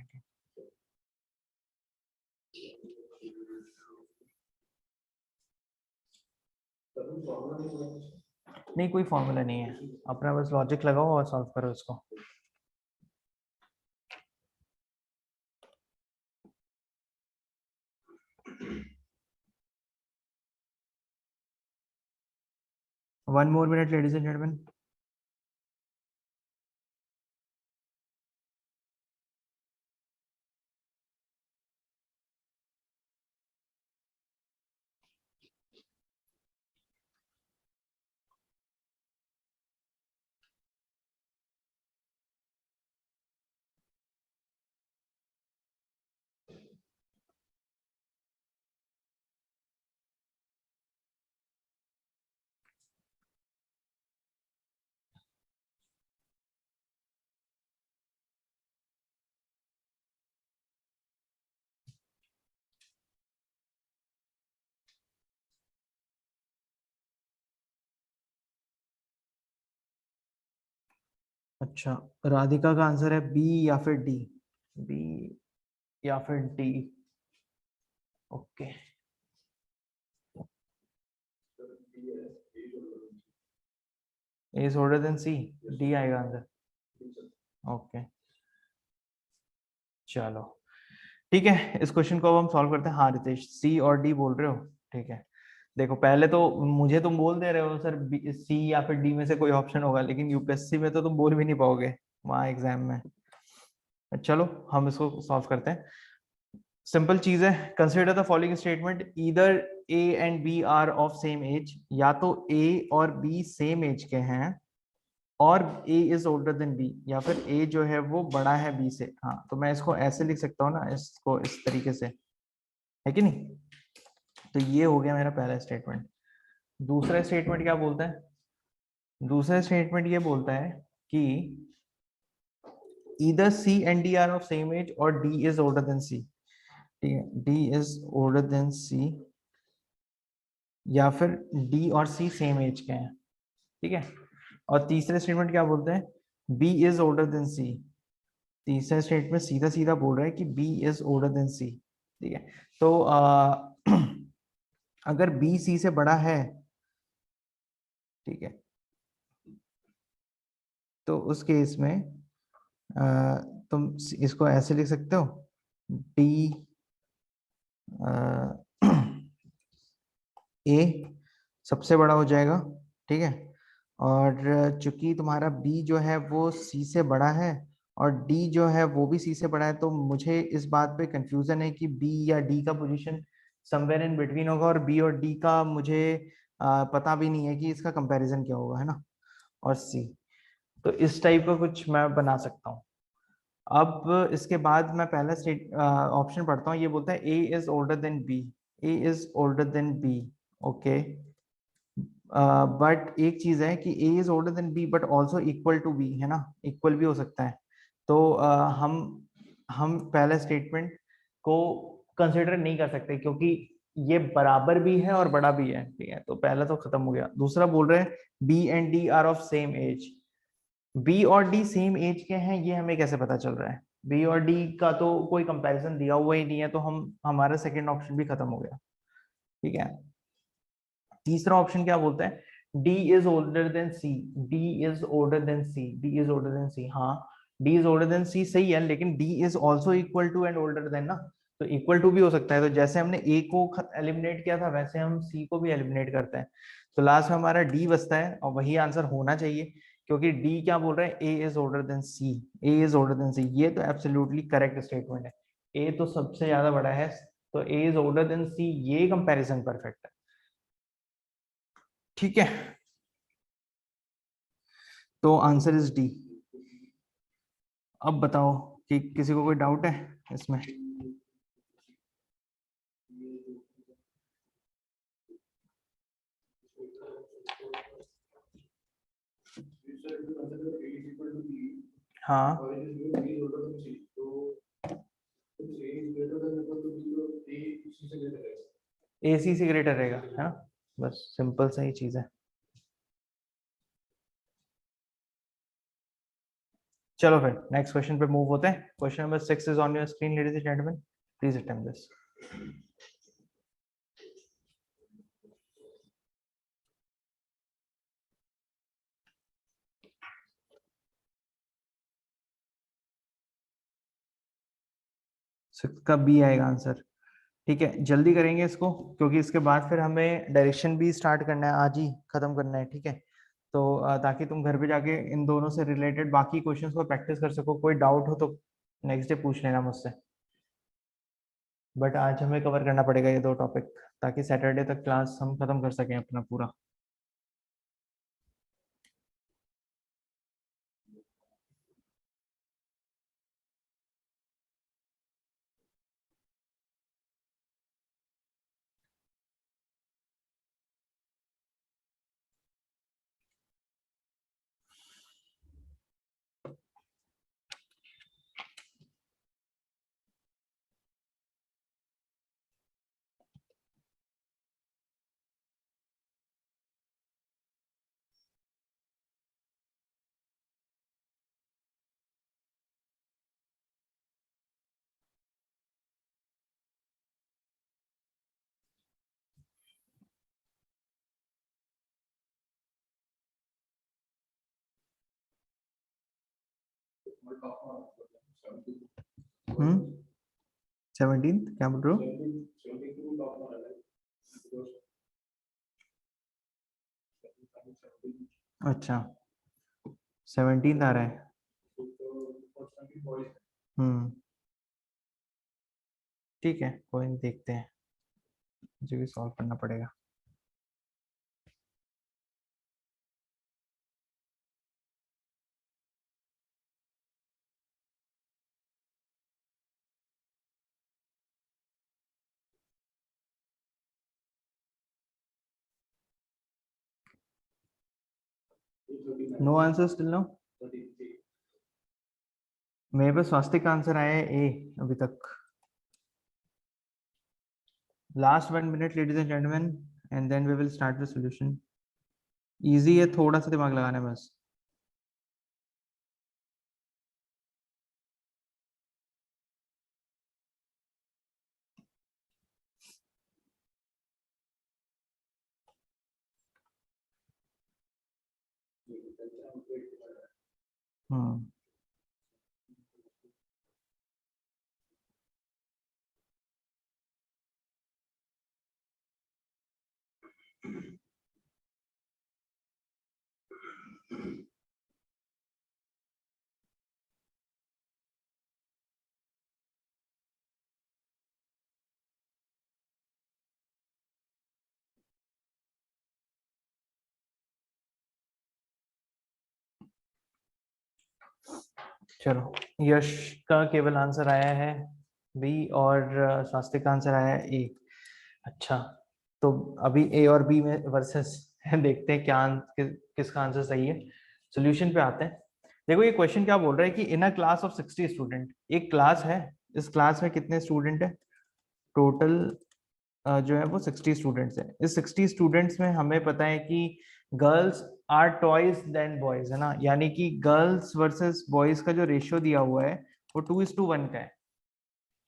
नहीं कोई फॉर्मूला नहीं है, अपना बस लॉजिक लगाओ और सॉल्व करो इसको। One more minute ladies and gentleman. अच्छा, राधिका का आंसर है बी या फिर डी। बी या फिर D. Okay, A is older than C. D आएगा आंसर। ओके चलो ठीक है, इस क्वेश्चन को अब हम सॉल्व करते हैं। हाँ रितेश, सी और डी बोल रहे हो, ठीक है। देखो पहले तो मुझे तुम बोल दे रहे हो सर सी या फिर डी में से कोई ऑप्शन होगा, लेकिन यूपीएससी में तो तुम बोल भी नहीं पाओगे वहां एग्जाम में। चलो हम इसको सॉल्व करते हैं। सिंपल चीज है, consider the following statement, either A and B are of same age. या तो ए और बी सेम एज के हैं, और ए इज ओल्डर देन बी, या फिर ए जो है वो बड़ा है बी से। हाँ तो मैं इसको ऐसे लिख सकता हूँ ना, इसको इस तरीके से, है कि नहीं। तो ये हो गया मेरा पहला स्टेटमेंट। दूसरा स्टेटमेंट क्या बोलता है? दूसरा स्टेटमेंट ये बोलता है कि either C and D are of same age और D is older than C। ठीक है, D is older than C, या फिर D और C सेम एज के हैं, ठीक है। और तीसरे स्टेटमेंट क्या बोलते हैं? B is older than C। तीसरा स्टेटमेंट सीधा सीधा बोल रहा है कि B is older than C, ठीक है। तो अगर B C से बड़ा है, ठीक है, तो उस केस में तुम इसको ऐसे लिख सकते हो, D ए सबसे बड़ा हो जाएगा, ठीक है। और चूंकि तुम्हारा बी जो है वो सी से बड़ा है, और डी जो है वो भी सी से बड़ा है, तो मुझे इस बात पे कंफ्यूजन है कि बी या डी का पोजीशन समवेयर इन बिटवीन होगा, और बी और डी का मुझे पता भी नहीं है कि इसका कंपैरिजन क्या होगा, है ना। और सी, तो इस टाइप का कुछ मैं बना सकता हूँ। अब इसके बाद मैं पहला स्टेट ऑप्शन पढ़ता हूँ। ये बोलता है A is older than B, A is older than B, okay. But एक चीज है कि A is older than B but also equal to B, है ना, इक्वल भी हो सकता है। तो हम पहले स्टेटमेंट को कंसिडर नहीं कर सकते, क्योंकि ये बराबर भी है और बड़ा भी है, ठीक है। तो पहला तो खत्म हो गया। दूसरा बोल रहे हैं B and D are of same age. B और डी सेम एज के हैं, ये हमें कैसे पता चल रहा है? बी और डी का तो कोई कंपैरिजन दिया हुआ ही नहीं है, तो हमारा सेकंड ऑप्शन भी खत्म हो गया, ठीक है। तीसरा ऑप्शन क्या बोलता है? D is older than C, D is older than C, D is older than C. हाँ, D is older than C सही है, लेकिन D is also equal to and older than ना। तो इक्वल टू भी हो सकता है। तो जैसे हमने ए को एलिमिनेट किया था, वैसे हम सी को भी एलिमिनेट करते हैं। तो लास्ट में हमारा डी बचता है, और वही आंसर होना चाहिए, क्योंकि डी क्या बोल रहा है? A is older than C, A is older than C. ये तो एब्सोल्युटली करेक्ट स्टेटमेंट है। ए तो सबसे ज्यादा बड़ा है, तो ए इज ओल्डर देन सी, ये कंपैरिजन परफेक्ट है, ठीक है। तो आंसर इज डी। अब बताओ कि किसी को कोई डाउट है इसमें? हाँ, ए सी से ग्रेटर रहेगा, है ना। बस सिंपल सा ही चीज है। चलो फिर नेक्स्ट क्वेश्चन पे मूव होते हैं। Question number 6 is on your screen ladies and gentleman, please attempt this. 6 का बी आएगा आंसर, ठीक है। जल्दी करेंगे इसको, क्योंकि इसके बाद फिर हमें डायरेक्शन भी स्टार्ट करना है, आज ही खत्म करना है, ठीक है। तो ताकि तुम घर पे जाके इन दोनों से रिलेटेड बाकी क्वेश्चंस को प्रैक्टिस कर सको। कोई डाउट हो तो नेक्स्ट डे पूछ लेना मुझसे। बट आज हमें कवर करना पड़ेगा ये दो टॉपिक, ताकि सैटरडे तक क्लास हम खत्म कर सकें अपना पूरा। हम्म, 17 क्या बोल रहे हो? अच्छा, 17 आ रहा है। हम्म, ठीक है, कोई नहीं, देखते हैं, मुझे भी सॉल्व करना पड़ेगा। No answer still no. मेरे पास स्वास्तिक का आंसर आया है ए अभी तक। Last 1 minute ladies and gentleman, and then we will start the solution. Easy है, थोड़ा सा दिमाग लगाना है बस। हम्म, चलो, यश का केवल आंसर आया है बी और स्वास्तिक का आंसर आया है ए। अच्छा, तो अभी ए और बी में वर्सेस देखते हैं क्या किसका आंसर सही है। सॉल्यूशन पे आते हैं। देखो ये क्वेश्चन क्या बोल रहा है कि इन अ क्लास ऑफ 60 स्टूडेंट, एक क्लास है, इस क्लास में कितने स्टूडेंट है, टोटल जो है वो 60 स्टूडेंट्स है। इस 60 स्टूडेंट्स में हमें पता है कि girls are twice than boys, है ना, यानी कि गर्ल्स वर्सेस बॉयज का जो रेशियो दिया हुआ है वो 2:1 का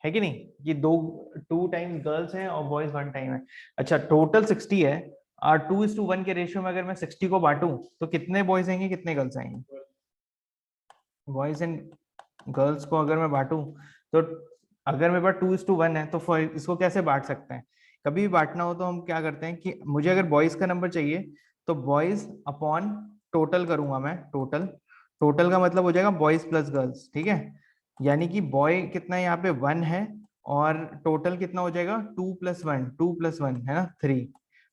है कि नहीं, कि दो 2 टाइम्स गर्ल्स हैं और बॉयज 1 टाइम है। अच्छा, टोटल 60 है और 2:1 के रेशियो में अगर मैं 60 को बांटूं तो कितने बॉयज आएंगे कितने गर्ल्स आएंगे, बॉयज एंड गर्ल्स को अगर मैं बांटूं तो अगर मेरे पास 2:1 है तो इसको कैसे बांट सकते हैं। कभी भी बांटना हो तो हम क्या करते हैं कि मुझे अगर बॉयज का नंबर चाहिए तो बॉयज अपॉन टोटल करूंगा मैं, टोटल, टोटल का मतलब हो जाएगा बॉयज प्लस गर्ल्स, ठीक है। यानी कि बॉय कितना है यहाँ पे 1 है और टोटल कितना हो जाएगा 2+1, 2+1 है ना 3,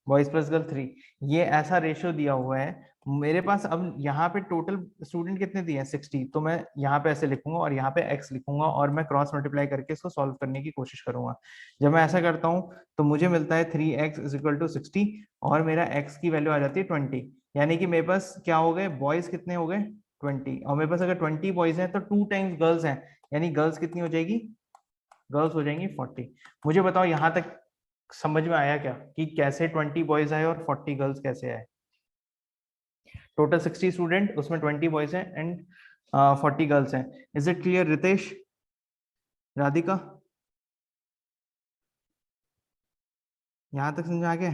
बॉयज प्लस गर्ल 3। ये ऐसा रेशियो दिया हुआ है मेरे पास। अब यहाँ पे टोटल स्टूडेंट कितने दिए हैं 60, तो मैं यहाँ पे ऐसे लिखूंगा और यहाँ पे x लिखूंगा और मैं क्रॉस मल्टीप्लाई करके इसको सॉल्व करने की कोशिश करूंगा। जब मैं ऐसा करता हूँ तो मुझे मिलता है 3x = 60 और मेरा x की वैल्यू आ जाती है 20। यानी कि मेरे पास क्या हो गए, बॉयज कितने हो गए 20, और मेरे पास अगर 20 बॉयज हैं तो 2 टाइम्स गर्ल्स हैं, यानी गर्ल्स कितनी हो जाएगी, गर्ल्स हो जाएंगी 40। मुझे बताओ यहाँ तक समझ में आया क्या कि कैसे 20 बॉयज आए और 40 गर्ल्स कैसे आए। टोटल 60 स्टूडेंट, उसमें 20 बॉयज हैं एंड 40 गर्ल्स हैं। Is it clear Ritesh, Radhika, यहां तक समझ आ गया,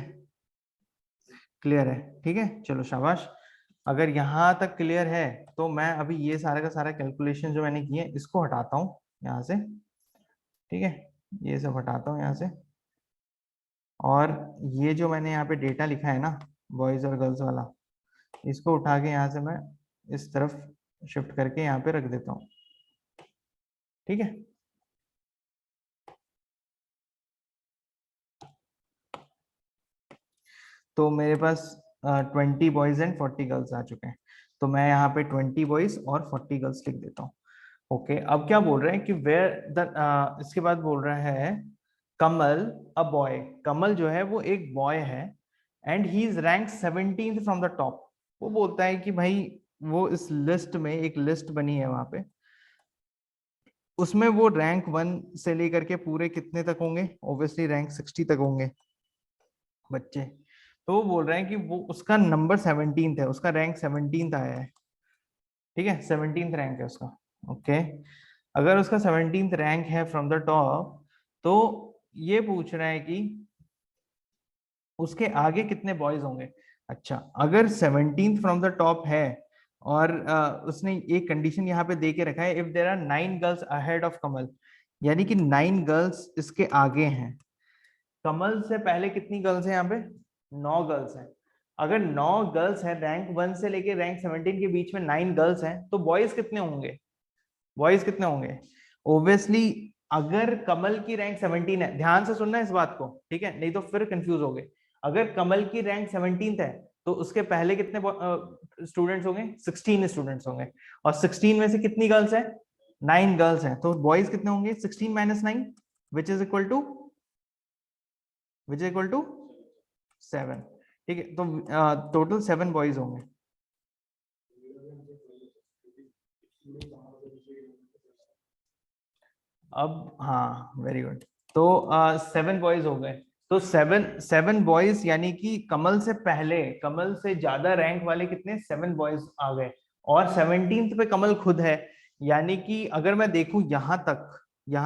क्लियर है, ठीक है, चलो शाबाश। अगर यहाँ तक क्लियर है तो मैं अभी ये सारा का सारा कैलकुलेशन जो मैंने किए इसको हटाता हूँ यहाँ से, ठीक है, ये सब हटाता हूँ यहाँ से। और ये जो मैंने यहाँ पे डेटा लिखा है ना बॉयज और गर्ल्स वाला, इसको उठा के यहाँ से मैं इस तरफ शिफ्ट करके यहाँ पे रख देता हूँ, ठीक है। तो मेरे पास 20 बॉयज एंड 40 गर्ल्स आ चुके हैं, तो मैं यहाँ पे 20 बॉयज और 40 गर्ल्स लिख देता हूँ। ओके, अब क्या बोल रहे हैं कि वेयर द इसके बाद बोल रहा है कमल अ बॉय, कमल जो है वो एक बॉय है and he is rank 17th from the top. वो बोलता है कि भाई वो इस लिस्ट में एक लिस्ट बनी है वहां पे, उसमें वो रैंक 1 से लेकर के पूरे कितने तक होंगे, ऑब्वियसली रैंक 60 तक होंगे बच्चे। तो वो बोल रहे हैं कि वो उसका नंबर 17th है, उसका रैंक 17th आया है, ठीक है, 17th रैंक है उसका। ओके, अगर उसका 17th रैंक है फ्रॉम द टॉप, तो ये पूछ रहा है कि उसके आगे कितने बॉयज होंगे। अच्छा, अगर 17th फ्रॉम द टॉप है और उसने एक कंडीशन यहाँ पे दे के रखा है, if there are 9 girls ahead of Kamal, यानी कि 9 गर्ल्स इसके आगे हैं। कमल से पहले कितनी गर्ल्स हैं यहाँ पे, 9 गर्ल्स हैं। अगर 9 गर्ल्स हैं, रैंक 1 से लेके रैंक 17 के बीच में 9 गर्ल्स हैं, तो बॉयज कितने होंगे, बॉयज कितने होंगे। ओब्वियसली अगर कमल की रैंक 17 है, ध्यान से सुनना इस बात को, ठीक है, नहीं तो फिर कंफ्यूज हो गए। अगर कमल की रैंक 17 है तो उसके पहले कितने स्टूडेंट्स होंगे, 16 स्टूडेंट्स होंगे, और 16 में से कितनी गर्ल्स हैं, 9 गर्ल्स हैं, तो बॉयज कितने होंगे 16 - 9 विच इज इक्वल टू 7, ठीक है। तो टोटल 7 बॉयज होंगे। अब हाँ, वेरी गुड, तो 7 बॉयज हो गए। तो 7 बॉयज यानी कि कमल से पहले, कमल से ज्यादा रैंक वाले कितने 7 बॉयज आ गए, और 17th पे कमल खुद है। यानी कि अगर मैं देखूं यहाँ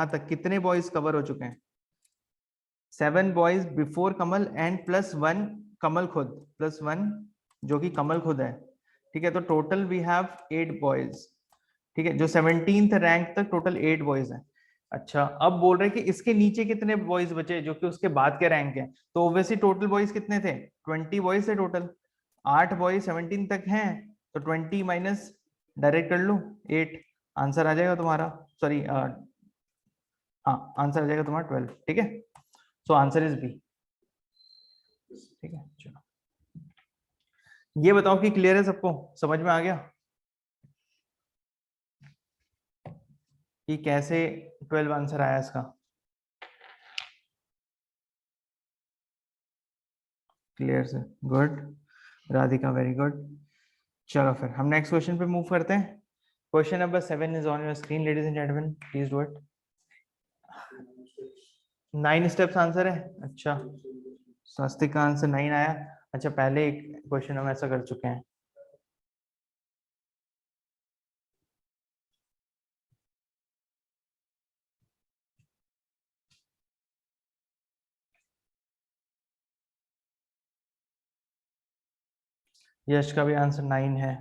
तक कितने बॉयज कवर हो चुके हैं, 7 बॉयज बिफोर कमल एंड +1 कमल खुद, +1 जो कि कमल खुद है, ठीक है। तो टोटल वी हैव 8 बॉयज, ठीक है, जो 17th रैंक तक टोटल 8 बॉयज हैं। अच्छा, अब बोल रहे हैं कि इसके नीचे कितने बॉयज बचे जो कि उसके बाद के रैंक हैं, तो ओब्वियसली टोटल बॉयज कितने थे, 20 बॉयज थे टोटल, 8 बॉयज 17 तक हैं, तो 20 माइनस डायरेक्ट कर लो 8, आंसर आ जाएगा तुम्हारा, सॉरी हाँ, आंसर आ जाएगा तुम्हारा 12, ठीक है। सो आंसर इज बी, ठीक है। चलो, ये बताओ कि क्लियर है सबको, समझ में आ गया। कि कैसे 12 आंसर आया इसका। क्लियर से, गुड। Radhika very good. चलो फिर हम नेक्स्ट क्वेश्चन पे मूव करते हैं। Question number 7 is on your screen ladies and gentleman, please do it. 9 steps answer है, अच्छा। स्वस्तिक का आंसर 9 आया। अच्छा, पहले एक क्वेश्चन हम ऐसा कर चुके हैं। यश का भी आंसर 9 है।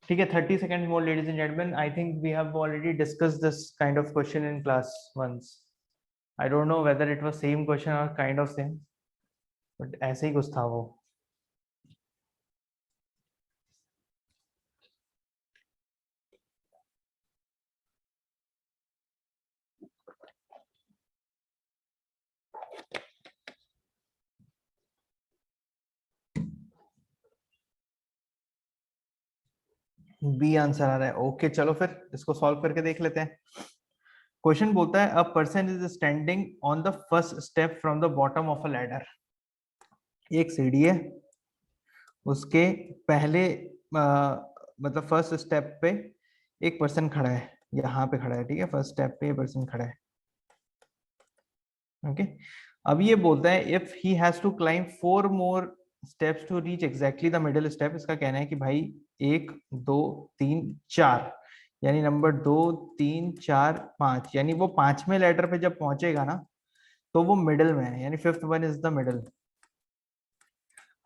ठीक है, 30 seconds more, ladies and gentlemen. I think we have already discussed this kind of question in class once. I don't know whether it was same question or kind of same, but ऐसे ही कुछ था वो। B answer आ रहा है। Okay, चलो फिर इसको solve करके देख लेते हैं। क्वेश्चन बोलता है a person is standing on the first step from the bottom of a ladder. एक सीढ़ी है, उसके पहले मतलब फर्स्ट स्टेप पे एक पर्सन खड़ा है, यहाँ पे खड़ा है, ठीक है, फर्स्ट स्टेप पे पर्सन खड़ा है। ओके, अब ये बोलता है if he has to climb 4 more steps to reach exactly the middle step. इसका कहना है कि भाई 1 2 3 4, यानी नंबर 2 3 4 5, यानी वो पांचवें लेटर पे जब पहुंचेगा ना तो वो मिडिल में है, यानी fifth one is the middle.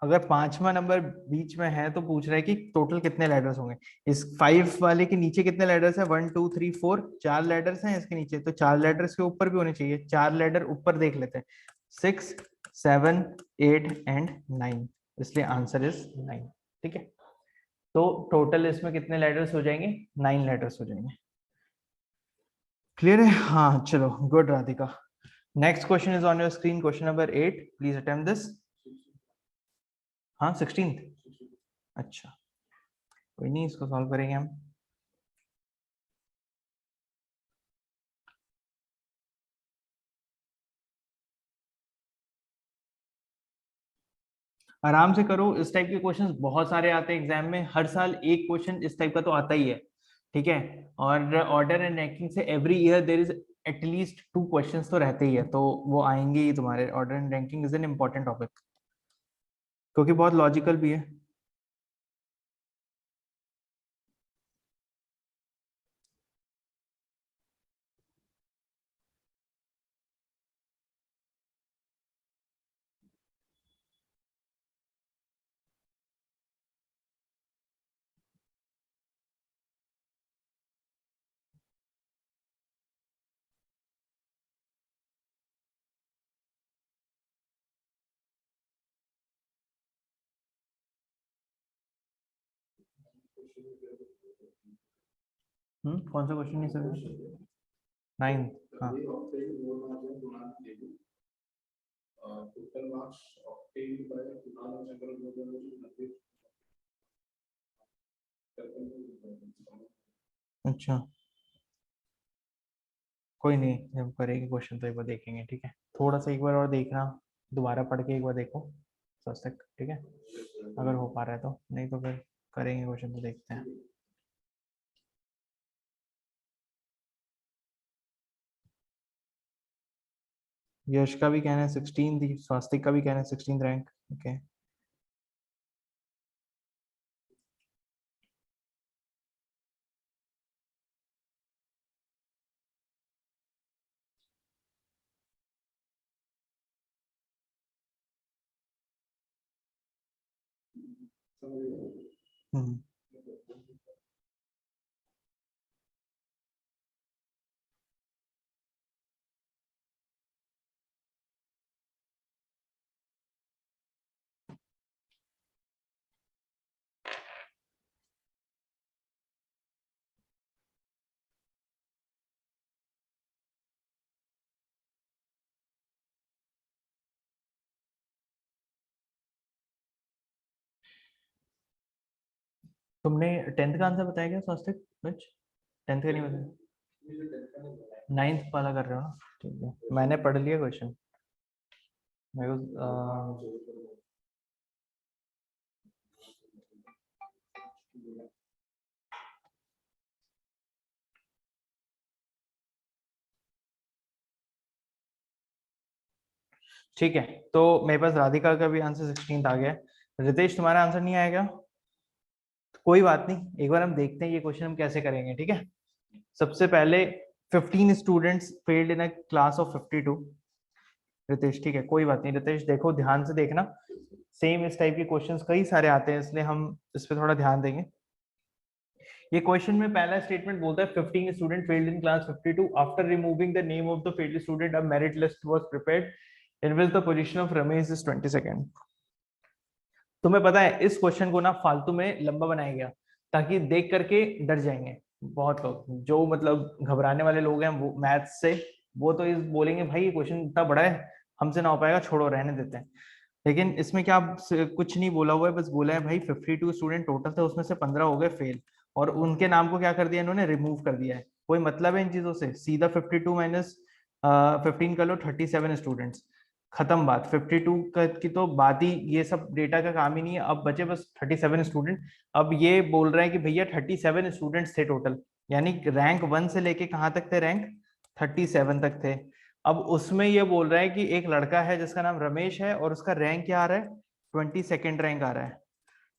अगर पांचवा नंबर बीच में है तो पूछ रहा है कि टोटल कितने लेटर्स होंगे। इस 5 वाले के नीचे कितने लेटर्स है, 1 2 3 4, 4 लेटर्स हैं इसके नीचे, तो 4 लेटर्स के ऊपर भी होने चाहिए। 4 लेटर ऊपर देख लेते हैं, 6 7 8 एंड 9, इसलिए आंसर इज 9। ठीक है, तो टोटल इसमें कितने लेटर्स हो जाएंगे, 9 लेटर्स हो जाएंगे। क्लियर है, हाँ चलो, good Radhika. Next question is on your screen, question number 8, please attempt this. हाँ 16th, अच्छा, कोई नहीं, इसको सॉल्व करेंगे हम। आराम से करो, इस टाइप के क्वेश्चंस बहुत सारे आते हैं एग्जाम में, हर साल एक क्वेश्चन इस टाइप का तो आता ही है। ठीक है, और ऑर्डर एंड रैंकिंग से every year there is at least 2 questions तो रहते ही है, तो वो आएंगे ही तुम्हारे। Order and ranking is an important topic क्योंकि बहुत लॉजिकल भी है। कौन सा क्वेश्चन नहीं सर? 9, हाँ। अच्छा, कोई नहीं, जब करेंगे क्वेश्चन तो एक बार देखेंगे, ठीक है। थोड़ा सा एक बार और देखना, दोबारा पढ़ के एक बार देखो फर्स्ट तक, ठीक है, अगर हो पा रहा है तो, नहीं तो फिर करेंगे क्वेश्चन तो देखते हैं। यश का भी कहना है 16 थी, स्वास्तिक का भी कहना है 16 रैंक। ओके, हम्म तुमने 10th का आंसर बताया क्या स्वास्तिक कुछ? 10th का नहीं बता, 9th वाला कर रहे हो ना? ठीक है, मैंने पढ़ लिया क्वेश्चन मेरे को। ठीक है, तो मेरे पास राधिका का भी आंसर 16th आ गया है। रितेश तुम्हारा आंसर नहीं आएगा, कोई बात नहीं, एक बार हम देखते हैं ये क्वेश्चन हम कैसे करेंगे। ठीक है, सबसे पहले 15 students failed in a class of 52। Ritesh ठीक है, कोई बात नहीं। रितेश देखो, ध्यान से देखना, सेम इस टाइप के क्वेश्चंस कई सारे आते हैं, इसलिए हम इस पे थोड़ा ध्यान देंगे। ये क्वेश्चन में पहला स्टेटमेंट बोलता है 15 student failed in class 52 after removing the name of the failed student a merit list was prepared in which the position of Ramesh is 22nd। तुम्हें पता है इस क्वेश्चन को ना फालतू में लंबा बनाया गया ताकि देख करके डर जाएंगे बहुत लोग, जो मतलब घबराने वाले लोग हैं वो मैथ्स से, वो तो इस बोलेंगे भाई ये क्वेश्चन इतना बड़ा है, हमसे ना हो पाएगा, छोड़ो रहने देते हैं। लेकिन इसमें क्या कुछ नहीं बोला हुआ है, बस बोला है भाई 52 स्टूडेंट टोटल थे, उसमें से 15 हो गए फेल, और उनके नाम को क्या कर दिया इन्होंने, रिमूव कर दिया है। कोई मतलब है इन चीजों से? सीधा 52 माइनस 15 कर लो, 37 स्टूडेंट्स, खत्म बात। 52 की तो बात ही, ये सब डेटा का काम ही नहीं है। अब बचे बस 37 स्टूडेंट। अब ये बोल रहे हैं कि भैया 37 स्टूडेंट्स थे टोटल, यानी रैंक 1 से लेके कहाँ तक थे, रैंक 37 तक थे। अब उसमें ये बोल रहा है कि एक लड़का है जिसका नाम रमेश है, और उसका रैंक क्या आ रहा है, 22nd रैंक आ रहा है।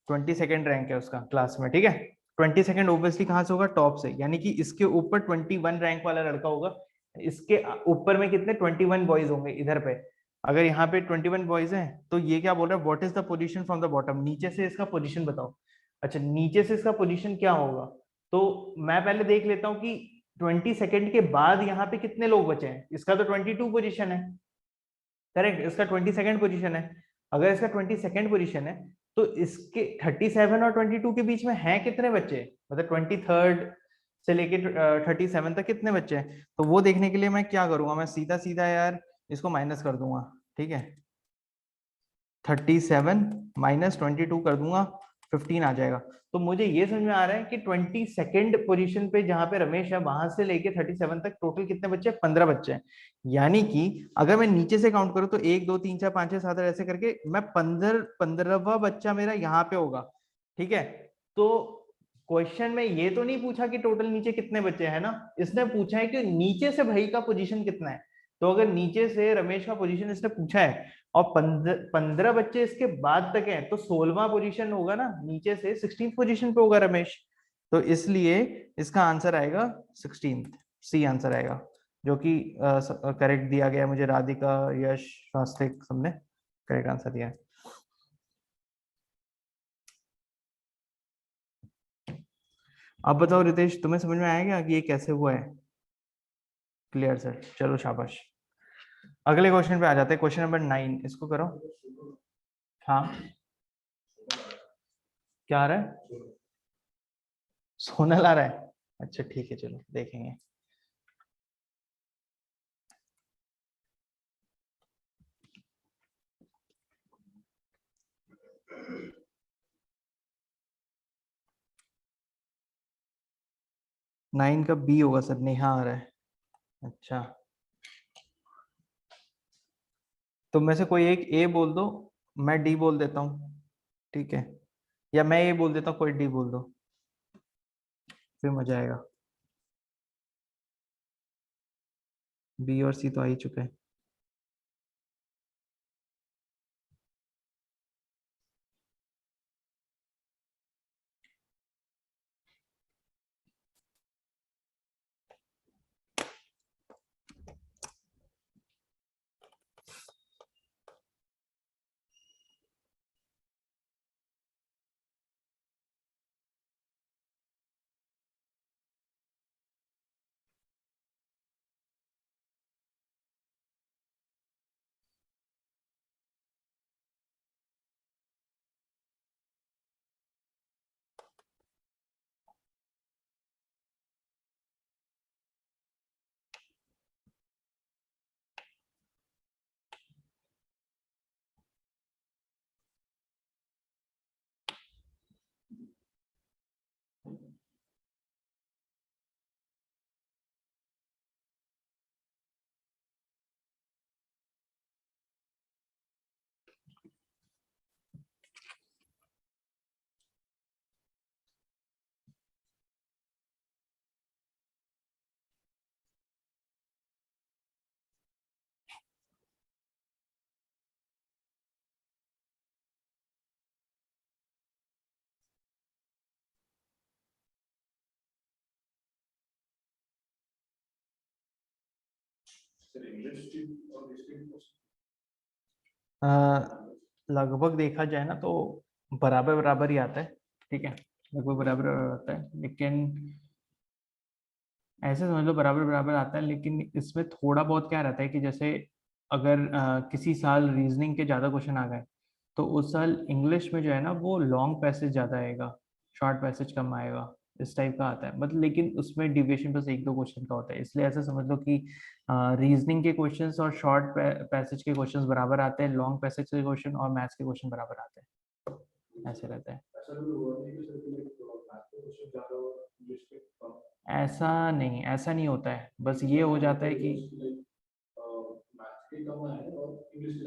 22nd रैंक है उसका क्लास में। ठीक है, 22nd ऑब्वियसली कहाँ से होगा, टॉप से, यानी कि इसके ऊपर 21 रैंक वाला लड़का होगा। इसके ऊपर में कितने, 21 बॉयज होंगे इधर पे। अगर यहाँ पे 21 बॉयज हैं तो ये क्या बोल रहा है, what is the position from the bottom, नीचे से इसका पोजीशन बताओ। अच्छा, नीचे से इसका पोजीशन क्या होगा, तो मैं पहले देख लेता हूँ कि 22nd के बाद यहाँ पे कितने लोग बचे हैं। इसका तो 22 पोजीशन है, करेक्ट, इसका 22nd पोजीशन है। अगर इसका 22nd पोजीशन है तो इसके 37 और 22 के बीच में है कितने बच्चे, मतलब 23rd से लेके 37 तक कितने बच्चे हैं। तो वो देखने के लिए मैं क्या करूंगा, मैं सीधा सीधा यार इसको माइनस कर दूंगा। ठीक है, 37 माइनस 22 कर दूंगा, 15 आ जाएगा। तो मुझे ये समझ में आ रहा है कि 22nd पोजीशन पे जहां पे रमेश है, वहां से लेके 37 तक टोटल कितने बच्चे, 15 बच्चे हैं। यानी कि अगर मैं नीचे से काउंट करूं तो 1 2 3 4 5 6 7 ऐसे करके मैं 15वां बच्चा मेरा यहाँ पे होगा। ठीक है, तो क्वेश्चन में ये तो नहीं पूछा कि टोटल नीचे कितने बच्चे हैं ना, इसने पूछा है कि नीचे से भाई का पोजीशन कितना है। तो अगर नीचे से रमेश का पोजीशन इसने पूछा है और 15 बच्चे इसके बाद तक हैं, तो 16वां पोजीशन होगा ना, नीचे से 16th पोजीशन पे होगा रमेश। तो इसलिए इसका आंसर आएगा 16th, सी आंसर आएगा, जो कि करेक्ट दिया गया है मुझे। राधिका, यश, स्वास्तिक सबने करेक्ट आंसर दिया है। अब बताओ रितेश, तुम्हें समझ में आएगा कि ये कैसे हुआ है? क्लियर सर, चलो शाबाश। अगले क्वेश्चन पे आ जाते हैं, क्वेश्चन नंबर 9, इसको करो। हाँ, क्या आ रहा है, सोनल आ रहा है? अच्छा ठीक है, चलो देखेंगे। नाइन का बी होगा सर, नेहा आ रहा है। अच्छा, तो में से कोई एक ए बोल दो, मैं डी बोल देता हूँ। ठीक है, या मैं ए बोल देता हूँ, कोई डी बोल दो, फिर मजा आएगा। बी और सी तो आ ही चुके हैं। लगभग देखा जाए ना तो बराबर बराबर ही आता है, ठीक है, लगभग बराबर बराबर आता है, लेकिन ऐसे समझ लो बराबर बराबर आता है, लेकिन इसमें थोड़ा बहुत क्या रहता है कि जैसे अगर किसी साल रीजनिंग के ज़्यादा क्वेश्चन आ गए तो उस साल इंग्लिश में जो है ना वो लॉन्ग पैसेज ज़्यादा आएगा, शॉर्ट पैसेज कम आएगा, इस टाइप का आता है मतलब, लेकिन उसमें डिविएशन बस एक दो क्वेश्चन का होता है, इसलिए ऐसा समझ लो कि रीजनिंग के क्वेश्चंस और शॉर्ट पैसेज के क्वेश्चंस बराबर आते हैं, लॉन्ग पैसेज के क्वेश्चन और मैथ्स के क्वेश्चन बराबर आते हैं, ऐसे रहता है। ऐसा नहीं, ऐसा नहीं होता है, बस ये हो जाता है कि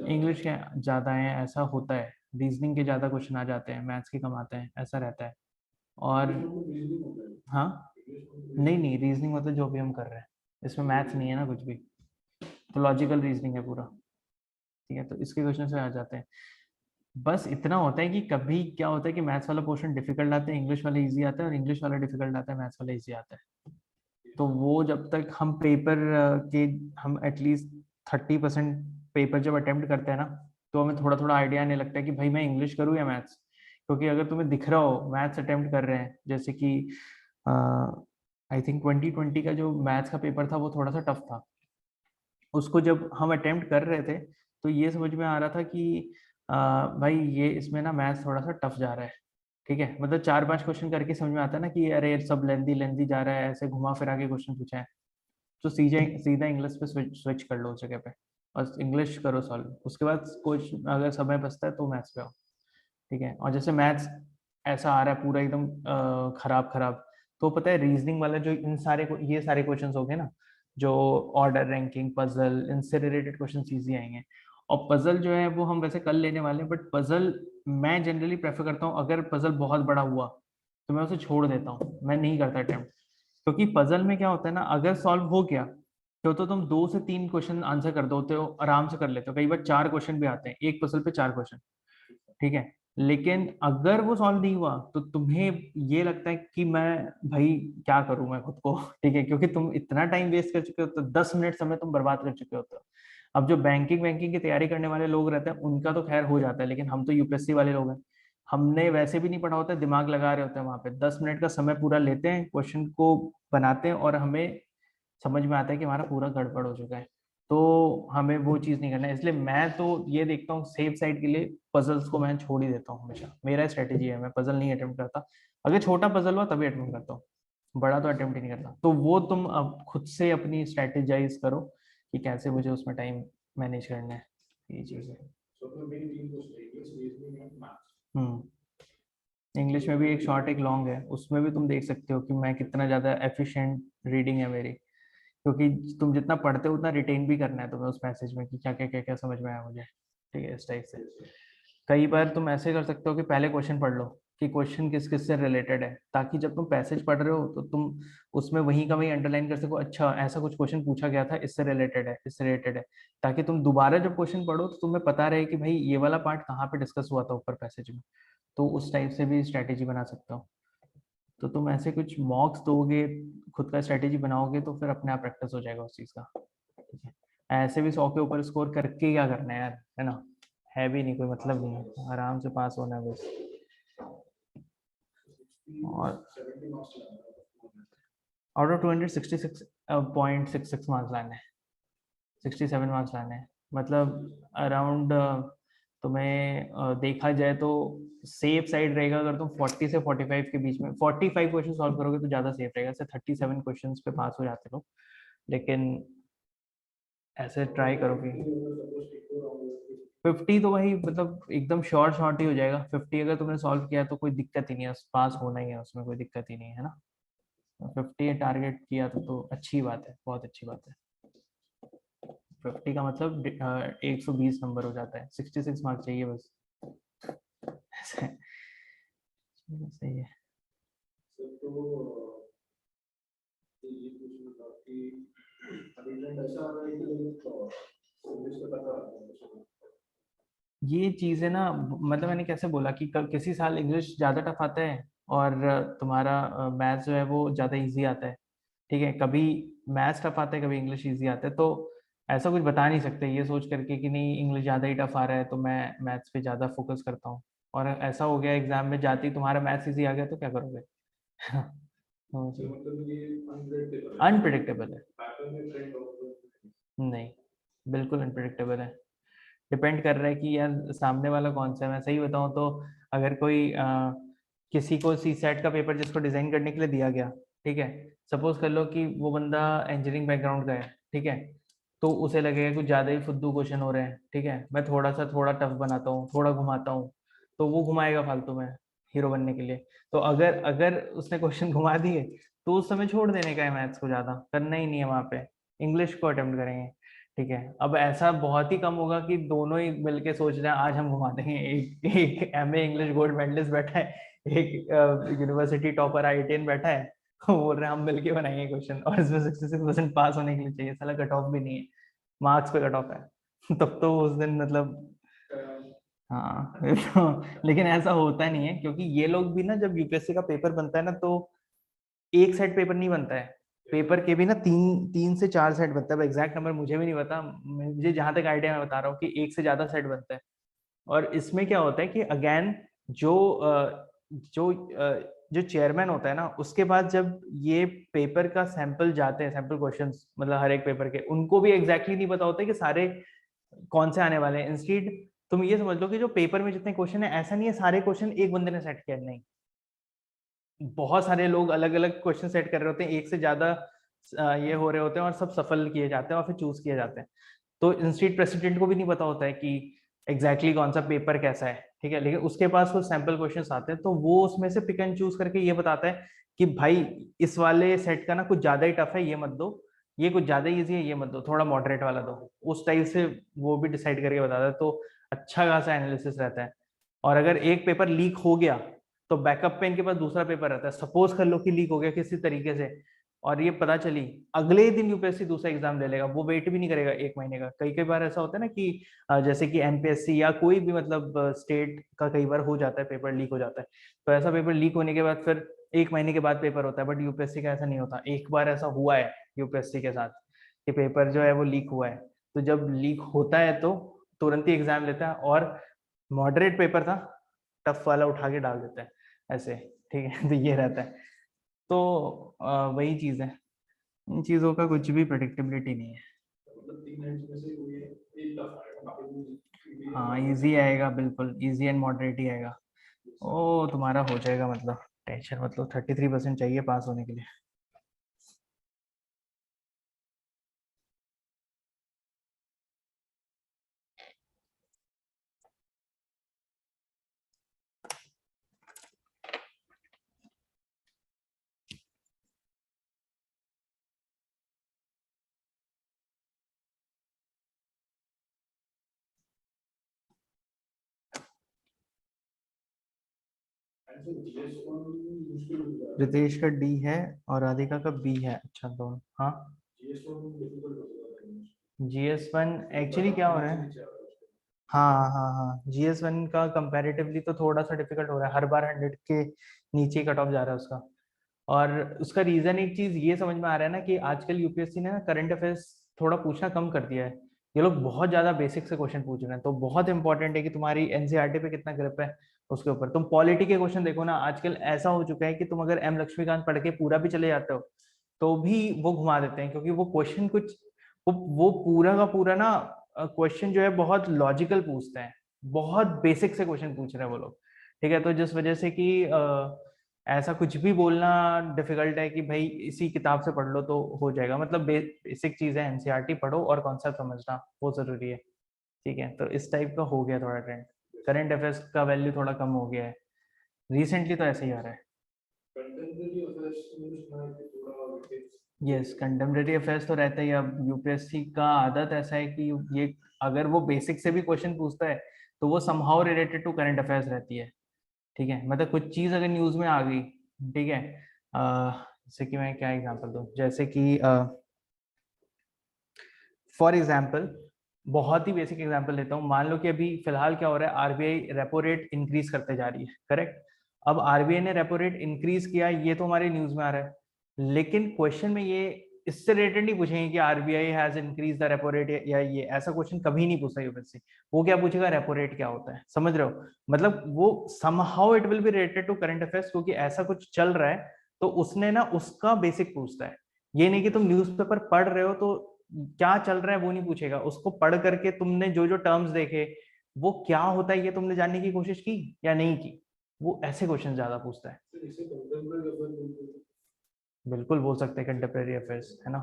इंग्लिश के ज़्यादा हैं, ऐसा होता है, रीजनिंग के ज़्यादा क्वेश्चन आ जाते हैं, मैथ्स के कम आते हैं, ऐसा रहता है। और हाँ, नहीं नहीं, रीजनिंग मतलब जो भी हम कर रहे हैं, इसमें मैथ्स नहीं है ना कुछ भी, तो लॉजिकल रीजनिंग है पूरा, ठीक है, तो इसके क्वेश्चन से आ जाते हैं। बस इतना होता है कि कभी क्या होता है कि मैथ्स वाला पोर्शन डिफिकल्ट आता है, इंग्लिश वाला इजी आता है, और इंग्लिश वाला डिफिकल्ट आता है, मैथ्स वाला इजी आता है। तो वो जब तक हम पेपर के हम एटलीस्ट 30% पेपर जब अटेम्प्ट करते हैं ना, तो हमें थोड़ा थोड़ा आइडिया आने लगता है कि भाई मैं इंग्लिश करूँ या मैथ्स, क्योंकि अगर तुम्हें दिख रहा हो मैथ्स अटेम्प्ट कर रहे हैं, जैसे कि आई थिंक 2020 का जो मैथ्स का पेपर था वो थोड़ा सा टफ था, उसको जब हम अटेम्प्ट कर रहे थे तो ये समझ में आ रहा था कि भाई ये इसमें ना मैथ्स थोड़ा सा टफ जा रहा है, ठीक है, मतलब 4-5 क्वेश्चन करके समझ में आता है ना कि अरे सब लेंदी लेंदी जा रहा है, ऐसे घुमा फिरा के क्वेश्चन पूछा है, तो सीधे सीधा इंग्लिश पे स्विच कर लो उस जगह पे, और इंग्लिश करो सॉल्व, उसके बाद कुछ अगर समय बचता है तो मैथ्स पे आओ, ठीक है। और जैसे मैथ्स ऐसा आ रहा है पूरा एकदम खराब खराब, तो पता है रीजनिंग वाला जो इन सारे ये सारे क्वेश्चंस हो गए ना, जो ऑर्डर रैंकिंग पजल इनसे रिलेटेड क्वेश्चन इजी आएंगे, और पजल जो है वो हम वैसे कल लेने वाले हैं, बट पजल मैं जनरली प्रेफर करता हूँ, अगर पजल बहुत बड़ा हुआ तो मैं उसे छोड़ देता हूँ, मैं नहीं करता अटेम्प्ट, क्योंकि पजल में क्या होता है ना, अगर सॉल्व हो गया तो तुम 2 से 3 क्वेश्चन आंसर कर दोते हो, आराम से कर लेते हो, कई बार 4 क्वेश्चन भी आते हैं एक पजल पे 4 क्वेश्चन, ठीक है, लेकिन अगर वो सॉल्व नहीं हुआ तो तुम्हें ये लगता है कि मैं भाई क्या करूं मैं खुद को, ठीक है, क्योंकि तुम इतना टाइम वेस्ट कर चुके हो, तो 10 मिनट समय तुम बर्बाद कर चुके होते हो। अब जो बैंकिंग बैंकिंग की तैयारी करने वाले लोग रहते हैं उनका तो खैर हो जाता है, लेकिन हम तो यूपीएससी वाले लोग हैं, हमने वैसे भी नहीं पढ़ा होता है, दिमाग लगा रहे होते हैं वहां पे, 10 मिनट का समय पूरा लेते हैं, क्वेश्चन को बनाते हैं, और हमें समझ में आता है कि हमारा पूरा गड़बड़ हो चुका है, तो हमें वो चीज़ नहीं करना है, इसलिए मैं तो ये देखता हूँ सेफ साइड के लिए पजल्स को मैं छोड़ ही देता हूँ हमेशा, मेरा स्ट्रेटेजी है, मैं पजल नहीं अटेम्प्ट करता, अगर छोटा पजल हुआ तभी अटेम्प्ट करता हूँ, बड़ा तो अटेम्प्ट ही नहीं करता, तो वो तुम अब खुद से अपनी स्ट्रेटेजाइज करो कि कैसे मुझे उसमें टाइम मैनेज करना है, ये चीज़ है। इंग्लिश में भी एक शॉर्ट एक लॉन्ग है, उसमें भी तुम देख सकते हो कि मैं कितना ज़्यादा एफिशिएंट रीडिंग है मेरी, क्योंकि तुम जितना पढ़ते हो उतना रिटेन भी करना है तुम्हें उस पैसेज में कि क्या क्या समझ में आया मुझे, ठीक है, इस टाइप से। कई बार तुम ऐसे कर सकते हो कि पहले क्वेश्चन पढ़ लो कि क्वेश्चन किस किस से रिलेटेड है, ताकि जब तुम पैसेज पढ़ रहे हो तो तुम उसमें वहीं का वहीं अंडरलाइन कर सको, अच्छा ऐसा कुछ क्वेश्चन पूछा गया था, इससे रिलेटेड है, इससे रिलेटेड है, ताकि तुम दोबारा जब क्वेश्चन पढ़ो तो तुम्हें पता रहे कि भाई ये वाला पार्ट कहाँ पे डिस्कस हुआ था ऊपर पैसेज में, तो उस टाइप से भी स्ट्रैटेजी बना सकते हो। तो तुम ऐसे कुछ मॉक्स दोगे, खुद का स्ट्रैटेजी बनाओगे, तो फिर अपने आप प्रैक्टिस हो जाएगा उस चीज़ का, ठीक है। ऐसे भी 100 के ऊपर स्कोर करके क्या करना है यार, है ना, है भी नहीं, कोई मतलब नहीं है, आराम से पास होना है बस। और आउट ऑफ 266.66 मार्क्स लाने हैं, 67 मार्क्स लाने हैं, मतलब अराउंड तुम्हें देखा जाए तो सेफ साइड रहेगा अगर तुम 40 से 45 के बीच में 45 क्वेश्चन सॉल्व करोगे तो ज़्यादा सेफ रहेगा, ऐसे 37 क्वेश्चन पे पास हो जाते हो, लेकिन ऐसे ट्राई करो कि 50 तो वही मतलब एकदम शॉर्ट शॉर्ट ही हो जाएगा, 50 अगर तुमने सॉल्व किया तो कोई दिक्कत ही नहीं है, पास होना ही है, उसमें कोई दिक्कत ही नहीं है ना, 50 टारगेट किया तो अच्छी बात है, बहुत अच्छी बात है, 50 का मतलब 120 नंबर हो जाता है, 66 मार्क्स चाहिए बस, ऐसे सही है। ये चीज है ना, मतलब मैंने कैसे बोला कि किसी साल इंग्लिश ज्यादा टफ आता है और तुम्हारा मैथ्स जो है वो ज्यादा इजी आता है, ठीक है, कभी मैथ्स टफ आता है कभी इंग्लिश इजी आता है, तो ऐसा कुछ बता नहीं सकते ये सोच करके कि नहीं इंग्लिश ज़्यादा ही टफ आ रहा है तो मैं मैथ्स पे ज़्यादा फोकस करता हूँ, और ऐसा हो गया एग्जाम में जाते ही तुम्हारा मैथ्स इजी आ गया तो क्या करोगे? अनप्रिडिक्टेबल है, नहीं बिल्कुल अनप्रिडिक्टेबल है। डिपेंड कर रहा है कि यार सामने वाला कौन सा है। मैं सही बताऊं तो अगर कोई किसी को सी सेट का पेपर जिसको डिजाइन करने के लिए दिया गया, ठीक है, सपोज कर लो कि वो बंदा इंजीनियरिंग बैकग्राउंड का है, ठीक है, तो उसे लगेगा कुछ ज्यादा ही फुद्दू क्वेश्चन हो रहे हैं, ठीक है, मैं थोड़ा टफ बनाता हूँ, थोड़ा घुमाता हूँ, तो वो घुमाएगा फालतू में हीरो बनने के लिए। तो अगर अगर उसने क्वेश्चन घुमा दिए तो उस समय छोड़ देने का है, मैथ्स को ज्यादा करना ही नहीं है वहां पे, इंग्लिश को अटेम्प्ट करेंगे। ठीक है, अब ऐसा बहुत ही कम होगा कि दोनों ही मिलके सोच रहे हैं आज हम घुमा देंगे। एक एमए इंग्लिश गोल्ड मेडलिस्ट बैठा है, एक यूनिवर्सिटी टॉपर आईआईटीएन बैठा है, वो बोल रहे हैं हम मिलके बनाएंगे क्वेश्चन, और इसमें 66% पास होने के लिए चाहिए, साला कट ऑफ भी नहीं है, मार्क्स पे कट ऑफ है। तब तो उस दिन मतलब हाँ तो, लेकिन ऐसा होता नहीं है क्योंकि ये लोग भी ना, जब यूपीएससी का पेपर बनता है ना तो एक सेट पेपर नहीं बनता है, पेपर के भी ना तीन तीन से चार सेट बनता है। एग्जैक्ट नंबर मुझे भी नहीं पता, मुझे जहां तक आइडिया मैं बता रहा हूँ कि एक से ज्यादा सेट बनता है। और इसमें क्या होता है कि अगेन जो जो जो चेयरमैन होता है ना, उसके बाद जब ये पेपर का सैंपल जाते हैं, सैंपल क्वेश्चंस मतलब हर एक पेपर के, उनको भी एग्जैक्टली नहीं पता होता है कि सारे कौन से आने वाले हैं। इंस्टीड तुम ये समझ लो कि जो पेपर में जितने क्वेश्चन है, ऐसा नहीं है सारे क्वेश्चन एक बंदे ने सेट किया, नहीं, बहुत सारे लोग अलग अलग क्वेश्चन सेट कर रहे होते हैं, एक से ज्यादा ये हो रहे होते हैं और सब सफल किए जाते हैं और फिर चूज किए जाते हैं। तो इंस्टीट्यूट प्रेसिडेंट को भी नहीं पता होता है कि एग्जैक्टली कौन सा पेपर कैसा है, ठीक है, लेकिन उसके पास वो सैंपल क्वेश्चन आते हैं तो वो उसमें से पिक एंड चूज करके ये बताता है कि भाई इस वाले सेट का ना कुछ ज्यादा ही टफ है, ये मत दो, ये कुछ ज्यादा इजी है, ये मत दो, थोड़ा मॉडरेट वाला दो, उस टाइप से वो भी डिसाइड करके बताता है। तो अच्छा खासा एनालिसिस रहता है। और अगर एक पेपर लीक हो गया तो बैकअप पे इनके पास दूसरा पेपर रहता है। सपोज कर लो कि लीक हो गया किसी तरीके से और ये पता चली, अगले ही दिन यूपीएससी दूसरा एग्जाम ले लेगा, वो वेट भी नहीं करेगा एक महीने का। कई कई बार ऐसा होता है ना कि जैसे कि एमपीएससी या कोई भी मतलब स्टेट का कई बार हो जाता है पेपर लीक हो जाता है, तो ऐसा पेपर लीक होने के बाद फिर एक महीने के बाद पेपर होता है। बट यूपीएससी का ऐसा नहीं होता। एक बार ऐसा हुआ है यूपीएससी के साथ कि पेपर जो है वो लीक हुआ है, तो जब लीक होता है तो तुरंत ही एग्जाम लेता है, और मॉडरेट पेपर था, टफ वाला उठा के डाल देता है ऐसे, ठीक है। तो ये रहता है। तो वही चीज है, इन चीजों का कुछ भी प्रेडिक्टेबिलिटी नहीं है। हाँ इजी आएगा, बिल्कुल इजी एंड मॉडरेट ही आएगा। ओ तुम्हारा हो जाएगा, मतलब टेंशन मतलब 33% चाहिए पास होने के लिए। रितेश का डी है और राधिका का बी है, अच्छा दोनों। हाँ GS1 एक्चुअली क्या हो रहा है, हाँ हाँ हाँ, GS1 का कंपैरेटिवली तो थोड़ा सा डिफिकल्ट हो रहा है, हर बार 100 के नीचे कट ऑफ जा रहा है उसका। और उसका रीजन एक चीज ये समझ में आ रहा है ना कि आजकल यूपीएससी ने ना करंट अफेयर्स थोड़ा पूछना कम कर दिया है। ये लोग बहुत ज्यादा बेसिक से क्वेश्चन पूछ रहे हैं, तो बहुत इंपॉर्टेंट है कि तुम्हारी एनसीईआरटी पे कितना ग्रिप है उसके ऊपर। तुम पॉलिटी के क्वेश्चन देखो ना, आजकल ऐसा हो चुका है कि तुम अगर एम लक्ष्मीकांत पढ़ के पूरा भी चले जाते हो तो भी वो घुमा देते हैं, क्योंकि वो क्वेश्चन कुछ वो पूरा का पूरा ना क्वेश्चन जो है बहुत लॉजिकल पूछते हैं, बहुत बेसिक से क्वेश्चन पूछ रहे हैं वो लोग। ठीक है, तो जिस वजह से कि ऐसा कुछ भी बोलना डिफिकल्ट है कि भाई इसी किताब से पढ़ लो तो हो जाएगा। मतलब बेसिक चीज है, एनसीईआरटी पढ़ो और कॉन्सेप्ट समझना वो जरूरी है। ठीक है, तो इस टाइप का हो गया थोड़ा ट्रेंड, करंट अफेयर्स का वैल्यू थोड़ा कम हो गया है रिसेंटली, तो ऐसे ही आ रहा है। यस, कंटेम्प्रेरी अफेयर्स तो रहता ही। अब यूपीएससी का आदत ऐसा है कि ये अगर वो बेसिक से भी क्वेश्चन पूछता है तो वो somehow related to current affairs रहती है। ठीक है, मतलब कुछ चीज अगर न्यूज में आ गई, ठीक है, जैसे कि मैं क्या एग्जांपल दूं, जैसे कि फॉर एग्जांपल बहुत ही बेसिक एग्जांपल लेता हूँ, मान लो कि अभी फिलहाल क्या हो रहा है, आरबीआई रेपो रेट इंक्रीज करते जा रही है, करेक्ट। अब आरबीआई ने रेपो रेट इंक्रीज किया, ये तो हमारे न्यूज में आ रहा है, लेकिन क्वेश्चन में ये इससे रिलेटेड नहीं पूछेंगे कि RBI has increase the repo rate या ये, ऐसा क्वेश्चन कभी नहीं पूछता यूपीएससी। वो क्या पूछेगा, रेपो रेट क्या होता है, समझ रहे हो, मतलब वो somehow it will be related to current affairs, क्योंकि ऐसा कुछ चल रहा है तो उसने ना उसका बेसिक पूछता है। ये नहीं कि तुम न्यूज़पेपर पढ़ रहे हो तो क्या चल रहा है वो नहीं पूछेगा, उसको पढ़ करके तुमने जो जो टर्म्स देखे वो क्या होता है ये तुमने जानने की कोशिश की या नहीं की, वो ऐसे क्वेश्चन ज्यादा पूछता है। बिल्कुल बोल सकते हैं कंटेम्प्रेरी अफेयर्स, है ना,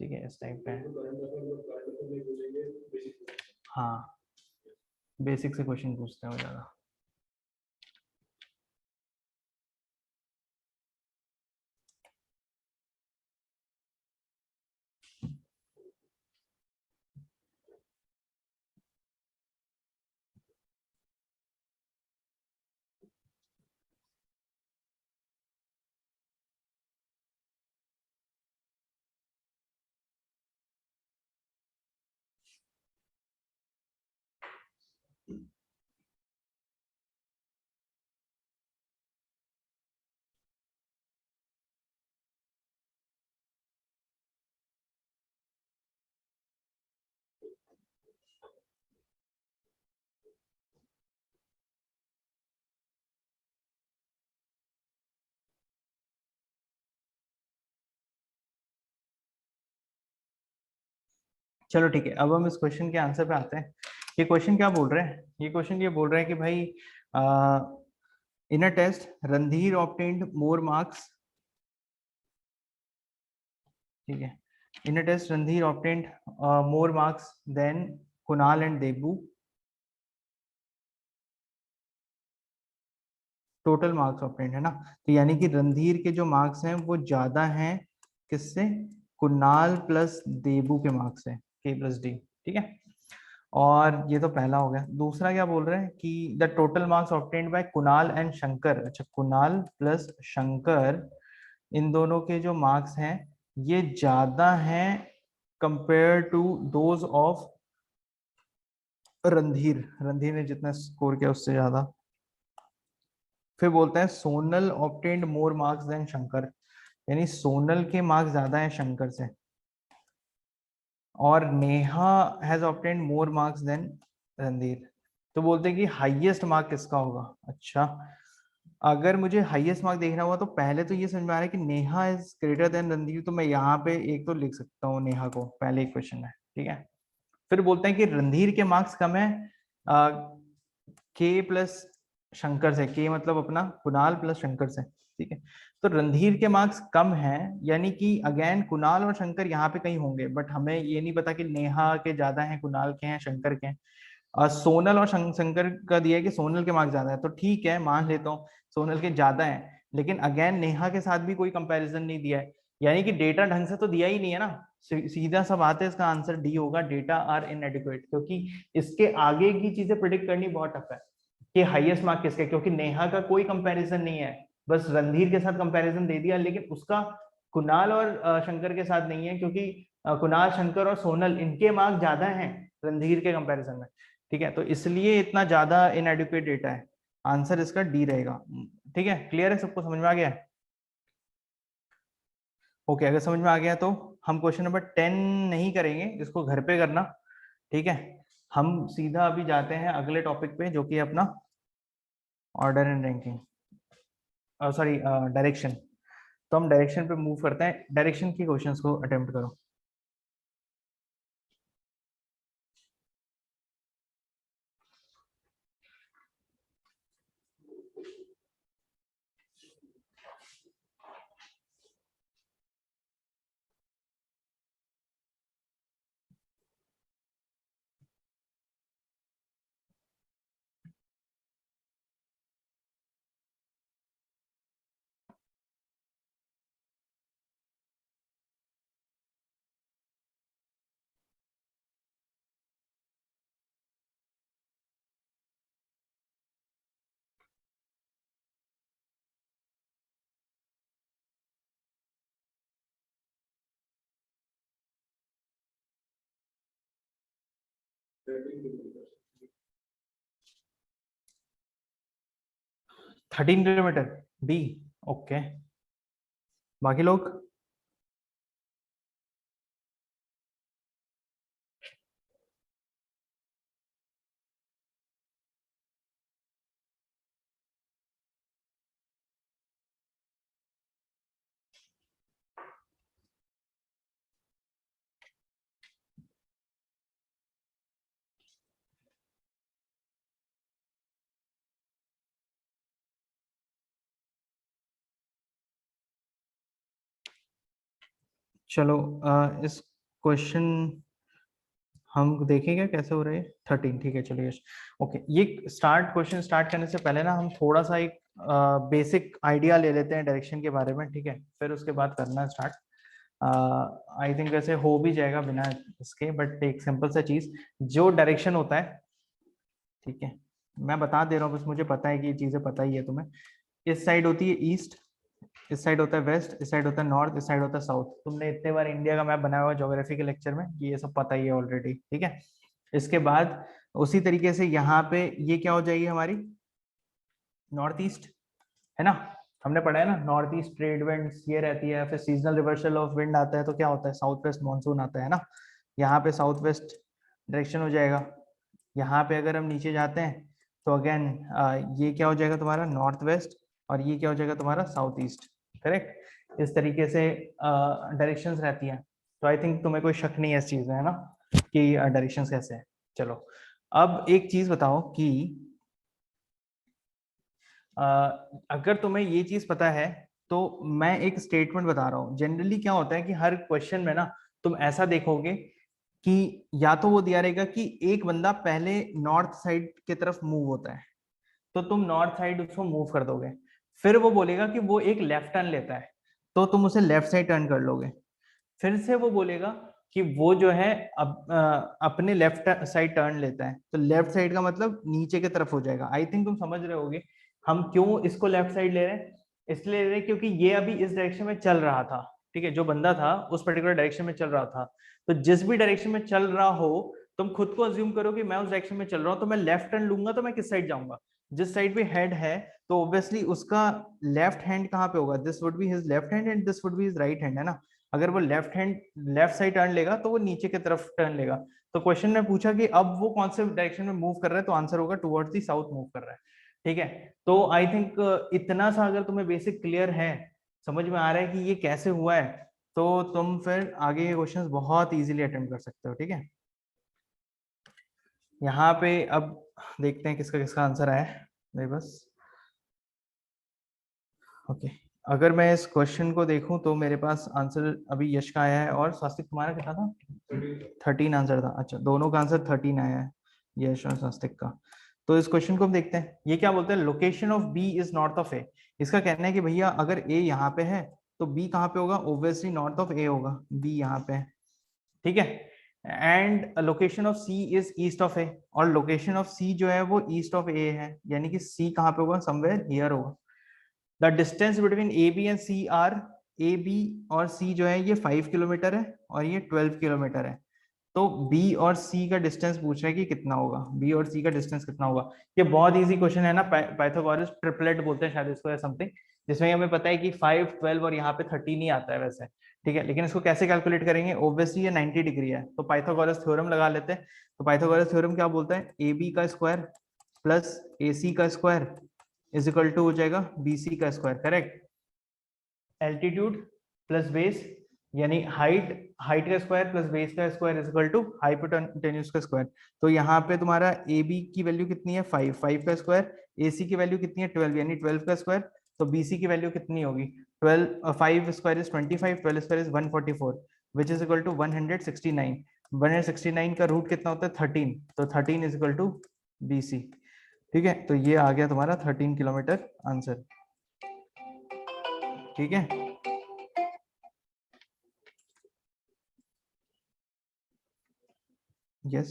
ठीक है इस टाइप पे। हाँ, बेसिक से क्वेश्चन पूछते हैं वो ज्यादा। चलो ठीक है, अब हम इस क्वेश्चन के आंसर पे आते हैं। ये क्वेश्चन क्या बोल रहे हैं, ये क्वेश्चन ये बोल रहे हैं कि भाई in a test Randhir obtained more marks, ठीक है, in a test Randhir obtained more marks than Kunal and Debu, total marks obtained है ना, तो यानी कि रणधीर के जो मार्क्स हैं वो ज्यादा हैं किससे, कुणाल प्लस देबू के मार्क्स है, के प्लस डी, ठीक है। और ये तो पहला हो गया। दूसरा क्या बोल रहे हैं कि the total marks obtained by Kunal and Shankar, अच्छा कुणाल प्लस शंकर, इन दोनों के जो मार्क्स हैं ये ज्यादा हैं compare to those of Randhir, Randhir ने जितना स्कोर किया उससे ज्यादा। फिर बोलते हैं Sonal obtained more marks than Shankar, यानी सोनल के मार्क्स ज्यादा हैं शंकर से। और Neha has obtained more marks than Randhir, तो बोलते हैं कि हाईएस्ट मार्क किसका होगा। अच्छा, अगर मुझे हाईएस्ट मार्क देखना हुआ तो पहले तो ये समझ में आ रहा है कि Neha is greater than Randhir, तो मैं यहाँ पे एक तो लिख सकता हूँ नेहा को पहले एक क्वेश्चन में, ठीक है। फिर बोलते हैं कि रणधीर के मार्क्स कम है के प्लस शंकर से, के मतलब अपना कुणाल प्लस शंकर से, ठीक है। तो रणधीर के मार्क्स कम हैं, यानी कि अगेन कुणाल और शंकर यहाँ पे कहीं होंगे, बट हमें ये नहीं पता कि नेहा के ज्यादा हैं, कुणाल के हैं, शंकर के हैं। सोनल और शंकर का दिया है कि सोनल के मार्क्स ज्यादा है, तो ठीक है मान लेता हूँ सोनल के ज्यादा है, लेकिन अगेन नेहा के साथ भी कोई कंपैरिजन नहीं दिया है, यानी कि डेटा ढंग से तो दिया ही नहीं है ना। सीधा सा बात है, इसका आंसर डी होगा, डेटा आर इनएडिक्वेट, क्योंकि इसके आगे की चीजें प्रिडिक्ट करनी बहुत टफ है कि हाईएस्ट मार्क किसके, क्योंकि नेहा का कोई कंपैरिजन नहीं है, बस रणधीर के साथ कंपैरिजन दे दिया, लेकिन उसका कुणाल और शंकर के साथ नहीं है, क्योंकि कुणाल, शंकर और सोनल इनके मार्क्स ज्यादा हैं रणधीर के कंपैरिजन में, ठीक है, तो इसलिए इतना ज्यादा इनएडिक्वेट डेटा है। आंसर इसका डी रहेगा, ठीक है, क्लियर है, सबको समझ में आ गया है। ओके, अगर समझ में आ गया तो हम क्वेश्चन नंबर 10 नहीं करेंगे, इसको घर पे करना, ठीक है। हम सीधा अभी जाते हैं अगले टॉपिक पे जो कि अपना order and ranking, sorry direction. तो हम डायरेक्शन पे मूव करते हैं, डायरेक्शन की क्वेश्चंस को अटेम्प्ट करो। थर्टीन किलोमीटर, बी, ओके, बाकी लोग चलो इस क्वेश्चन हम देखेंगे कैसे हो रहे हैं 13, ठीक है चलिए। ओके, ये क्वेश्चन स्टार्ट करने से पहले ना हम थोड़ा सा एक बेसिक आइडिया ले लेते हैं डायरेक्शन के बारे में, ठीक है, फिर उसके बाद करना स्टार्ट। आई थिंक वैसे हो भी जाएगा बिना इसके, बट एक सिंपल सा चीज, जो डायरेक्शन होता है, ठीक है, मैं बता दे रहा हूँ, बस मुझे पता है कि ये चीजें पता ही है तुम्हें। इस साइड होती है ईस्ट, इस साइड होता है वेस्ट, इस साइड होता है नॉर्थ, इस साइड होता है साउथ। तुमने इतने बार इंडिया का मैप बनाया हुआ ज्योग्राफी के लेक्चर में कि ये सब पता ही है ऑलरेडी, ठीक है। इसके बाद उसी तरीके से यहाँ पे ये क्या हो जाएगी हमारी नॉर्थ ईस्ट, है ना। हमने पढ़ा है ना, नॉर्थ ईस्ट ट्रेड विंड्स ये रहती है, फिर सीजनल रिवर्सल ऑफ विंड आता है तो क्या होता है, साउथ वेस्ट मानसून आता है ना। यहाँ पे साउथ वेस्ट डायरेक्शन हो जाएगा। यहाँ पे अगर हम नीचे जाते हैं तो अगेन ये क्या हो जाएगा तुम्हारा नॉर्थ वेस्ट, और ये क्या हो जाएगा तुम्हारा साउथ ईस्ट, करेक्ट। इस तरीके से डायरेक्शंस रहती हैं। तो आई थिंक तुम्हें कोई शक नहीं है इस चीज में, है ना, कि डायरेक्शंस कैसे है। चलो अब एक चीज बताओ कि अगर तुम्हें ये चीज पता है तो मैं एक स्टेटमेंट बता रहा हूँ। जनरली क्या होता है कि हर क्वेश्चन में ना तुम ऐसा देखोगे कि या तो वो दिया रहेगा कि एक बंदा पहले नॉर्थ साइड की तरफ मूव होता है, तो तुम नॉर्थ साइड उसको मूव कर दोगे। फिर वो बोलेगा कि वो एक लेफ्ट टर्न लेता है, तो तुम उसे लेफ्ट साइड टर्न कर लोगे। फिर से वो बोलेगा कि वो जो है अपने लेफ्ट साइड टर्न लेता है, तो लेफ्ट साइड का मतलब नीचे की तरफ हो जाएगा। आई थिंक तुम समझ रहे होगे हम क्यों इसको लेफ्ट साइड ले रहे हैं। इसलिए ले रहे हैं क्योंकि ये अभी इस डायरेक्शन में चल रहा था, ठीक है, जो बंदा था उस पर्टिकुलर डायरेक्शन में चल रहा था। तो जिस भी डायरेक्शन में चल रहा हो, तुम खुद को अज्यूम करो कि मैं उस डायरेक्शन में चल रहा हूँ, तो मैं लेफ्ट टर्न लूंगा तो मैं किस साइड जाऊंगा, जिस साइड पे हेड है। तो ऑब्वियसली उसका लेफ्ट हैंड कहाँ पे होगा, this would be his left hand and this would be his right hand, है ना। अगर वो लेफ्ट साइड टर्न लेगा तो वो नीचे की तरफ टर्न लेगा। तो क्वेश्चन ने पूछा कि अब वो कौन से डायरेक्शन में मूव कर रहा है, तो आंसर होगा टुवर्ड्स दी साउथ मूव कर रहा है, ठीक है। तो आई थिंक इतना सा अगर तुम्हें बेसिक क्लियर है, समझ में आ रहा है कि ये कैसे हुआ है, तो तुम फिर आगे के क्वेश्चंस बहुत इजीली अटेम्प्ट कर सकते हो, ठीक है। यहाँ पे अब देखते हैं किसका किसका आंसर आया है। नहीं बस ओके, अगर मैं इस क्वेश्चन को देखूं तो मेरे पास आंसर अभी यश का आया है, और स्वास्तिक तुम्हारा कितना था, 13 आंसर था। अच्छा, दोनों का आंसर 13 आया है, यश और स्वास्तिक का। तो इस क्वेश्चन को हम देखते हैं, ये क्या बोलते हैं, location of B is north of A. इसका कहना है कि भैया अगर ए यहाँ पे है तो बी कहाँ पे होगा, ऑब्वियसली नॉर्थ ऑफ ए होगा, बी यहाँ पे है, ठीक है। And location of C is east of A, और लोकेशन ऑफ सी जो है वो ईस्ट ऑफ ए है, यानी कि सी कहाँ पे होगा, समवेयर हियर होगा। The distance between A B and C are, A B और सी जो है ये 5 किलोमीटर है और ये 12 किलोमीटर है। तो बी और सी का डिस्टेंस पूछ रहा है कि कितना होगा, बी और सी का डिस्टेंस कितना होगा। ये बहुत इजी क्वेश्चन है ना, पाइथागोरस ट्रिपलेट बोलते हैं शायद इसको या समथिंग, जिसमें हमें पता है कि 5, 12 और यहाँ पे 13 ही आता है वैसे, ठीक है। लेकिन इसको कैसे कैलकुलेट करेंगे, ओब्वियसली ये 90 डिग्री है, तो पाइथागोरस थ्योरम लगा लेते हैं। तो पाइथागोरस थ्योरम क्या बोलता है, ए बी का स्क्वायर प्लस ए सी का स्क्वायर इज इक्वल टू हो जाएगा बी सी का square, correct. Altitude plus base, यानी हाइट, हाइट का स्क्वायर प्लस बेस का square is equal to hypotenuse का स्क्वायर। तो यहाँ पे तुम्हारा ए बी की वैल्यू कितनी है 5, 5 का स्क्वायर, ए सी की वैल्यू कितनी है 12, यानी 12 का स्क्वायर। तो बी सी की वैल्यू कितनी होगी, 12, 5 square is 25, 12 square is 144, which is equal to 169। 169 का रूट कितना होता है 13, तो 13 is equal to B C, ठीक है। तो ये आ गया तुम्हारा 13 किलोमीटर आंसर, ठीक है। यस,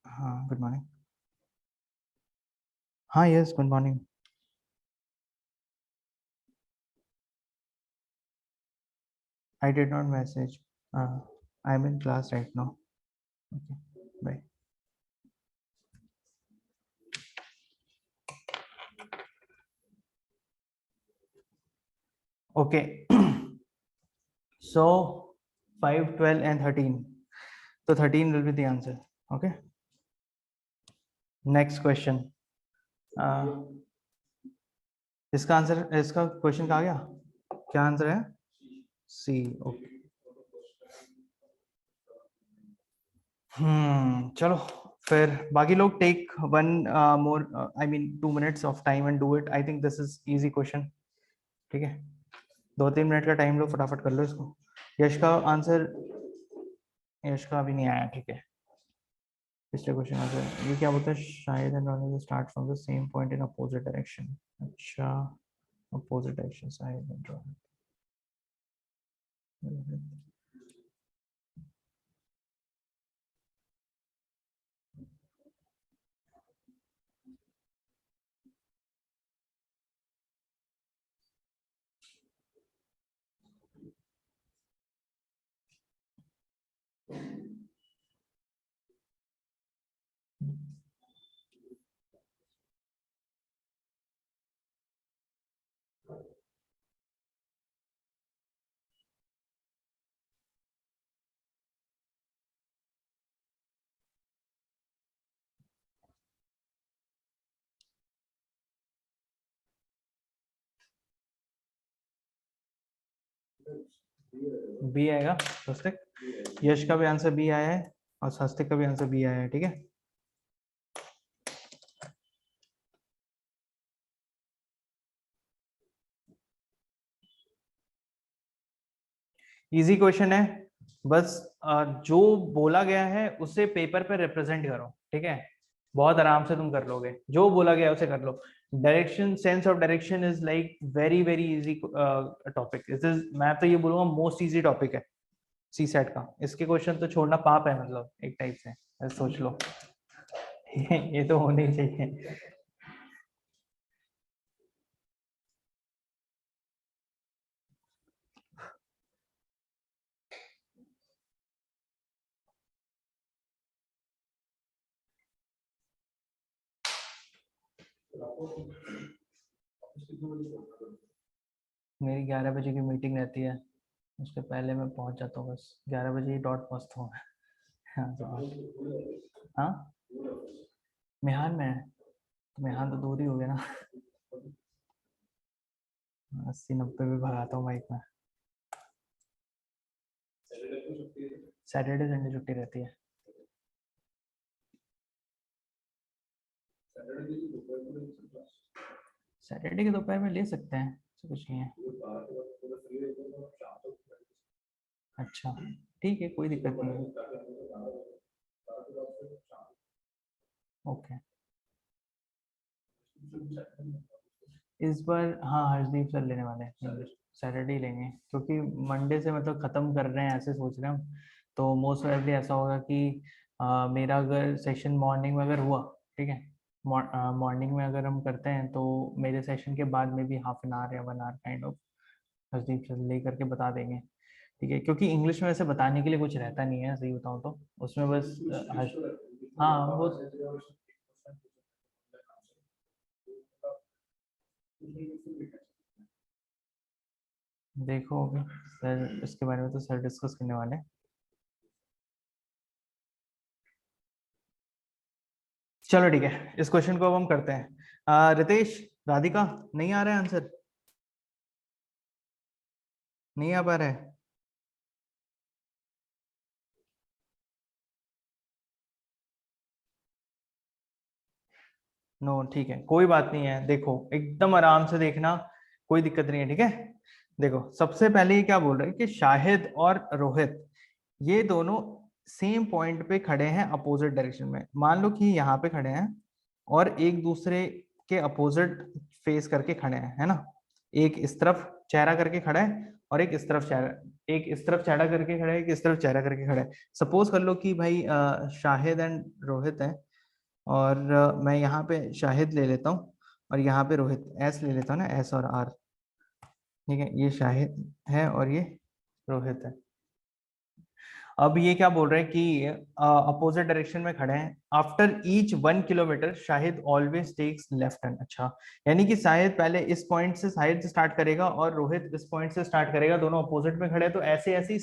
हाँ गुड मॉर्निंग, हाँ yes good morning. I did not message. I'm in class right now. Okay, bye. Okay. So 5, 12 and 13. So 13 will be the answer. Okay. Next question. इसका आंसर, इसका question कहाँ गया, क्या answer है, सी। Okay, चलो फिर बाकी लोग take one more, I mean 2 minutes of time and do it. I think this is easy question, ठीक है। 2-3 मिनट का टाइम लो, फटाफट कर लो इसको। यश का आंसर, यश का अभी नहीं आया, ठीक है। पिछले क्वेश्चन आंसर ये क्या बोलता है, शायद and running start from the same point in opposite direction. अच्छा, अपोजिट डायरेक्शन शायद एंड रॉनिंग। बी आएगा स्वस्तिक, यश का भी आंसर बी आया है और स्वस्तिक का भी आंसर बी आया है, ठीक है। इजी क्वेश्चन है, बस जो बोला गया है उसे पेपर पे रिप्रेजेंट करो, ठीक है। बहुत आराम से तुम कर लोगे, जो बोला गया है उसे कर लो। Direction, sense of direction is like very very easy topic. This is, मैं तो ये बोलूंगा मोस्ट इजी टॉपिक है सी सेट का। इसके क्वेश्चन तो छोड़ना पाप है, मतलब एक टाइप से, ऐसे सोच लो। ये तो होने ही चाहिए। मेरी 11 बजे की मीटिंग रहती है, उसके पहले मैं पहुंच जाता हूँ, बस 11 बजे ही डॉट पहुंचता हूँ मैं। हाँ तो हाँ, मेहान में है, तो मेहान तो दूर ही हो गया ना। 80-90 भी भगाता हूँ बाइक में। सैटरडे संडे छुट्टी रहती है। सैटरडे के दोपहर में ले सकते हैं, ऐसा कुछ नहीं है। अच्छा, ठीक है, कोई दिक्कत नहीं है। ओके, इस बार हाँ हर्षदीप सर लेने वाले हैं इंग्लिश, सैटरडे ही लेंगे, क्योंकि मंडे से मतलब खत्म कर रहे हैं ऐसे सोच रहे हैं हम। तो मोस्ट प्रोबेबली ऐसा होगा कि मेरा अगर सेशन मॉर्निंग में अगर हुआ, ठीक है, मॉर्निंग में अगर हम करते हैं तो मेरे सेशन के बाद में भी हाफ एन आवर या 1 hour kind of Harshdeep sir ले करके बता देंगे, ठीक है। क्योंकि इंग्लिश में वैसे बताने के लिए कुछ रहता नहीं है, सही बताऊँ तो उसमें बस हाँ वो देखो अभी सर, इसके बारे में तो सर डिस्कस करने वाले हैं। चलो ठीक है, इस क्वेश्चन को अब हम करते हैं। रितेश, राधिका, नहीं आ रहा है आंसर, नहीं आ पा रहा है। नो ठीक है, कोई बात नहीं है, देखो एकदम आराम से देखना, कोई दिक्कत नहीं है, ठीक है। देखो सबसे पहले ये क्या बोल रहे हैं कि शाहिद और रोहित ये दोनों सेम पॉइंट पे खड़े हैं अपोजिट डायरेक्शन में। मान लो कि यहाँ पे खड़े हैं और एक दूसरे के अपोजिट फेस करके खड़े हैं, है ना। एक इस तरफ चेहरा करके खड़ा है और एक इस तरफ चेहरा, एक इस तरफ चेहरा करके खड़ा है, एक इस तरफ चेहरा करके खड़ा है। सपोज कर लो कि भाई शाहिद एंड रोहित है, और मैं यहाँ पे शाहिद ले लेता हूँ और यहाँ पे रोहित, एस ले लेता हूँ ना, एस और आर, ठीक है। ये शाहिद है और ये रोहित है। अब ये क्या बोल रहे हैं कि अपोजिट डायरेक्शन में खड़े हैं। After each 1 kilometre Shahid always takes left turn. अच्छा, यानी कि शाहिद पहले इस पॉइंट से शाहिद से स्टार्ट करेगा और रोहित इस पॉइंट से स्टार्ट करेगा, दोनों अपोजिट में खड़े हैं, तो ऐसे ऐसे ही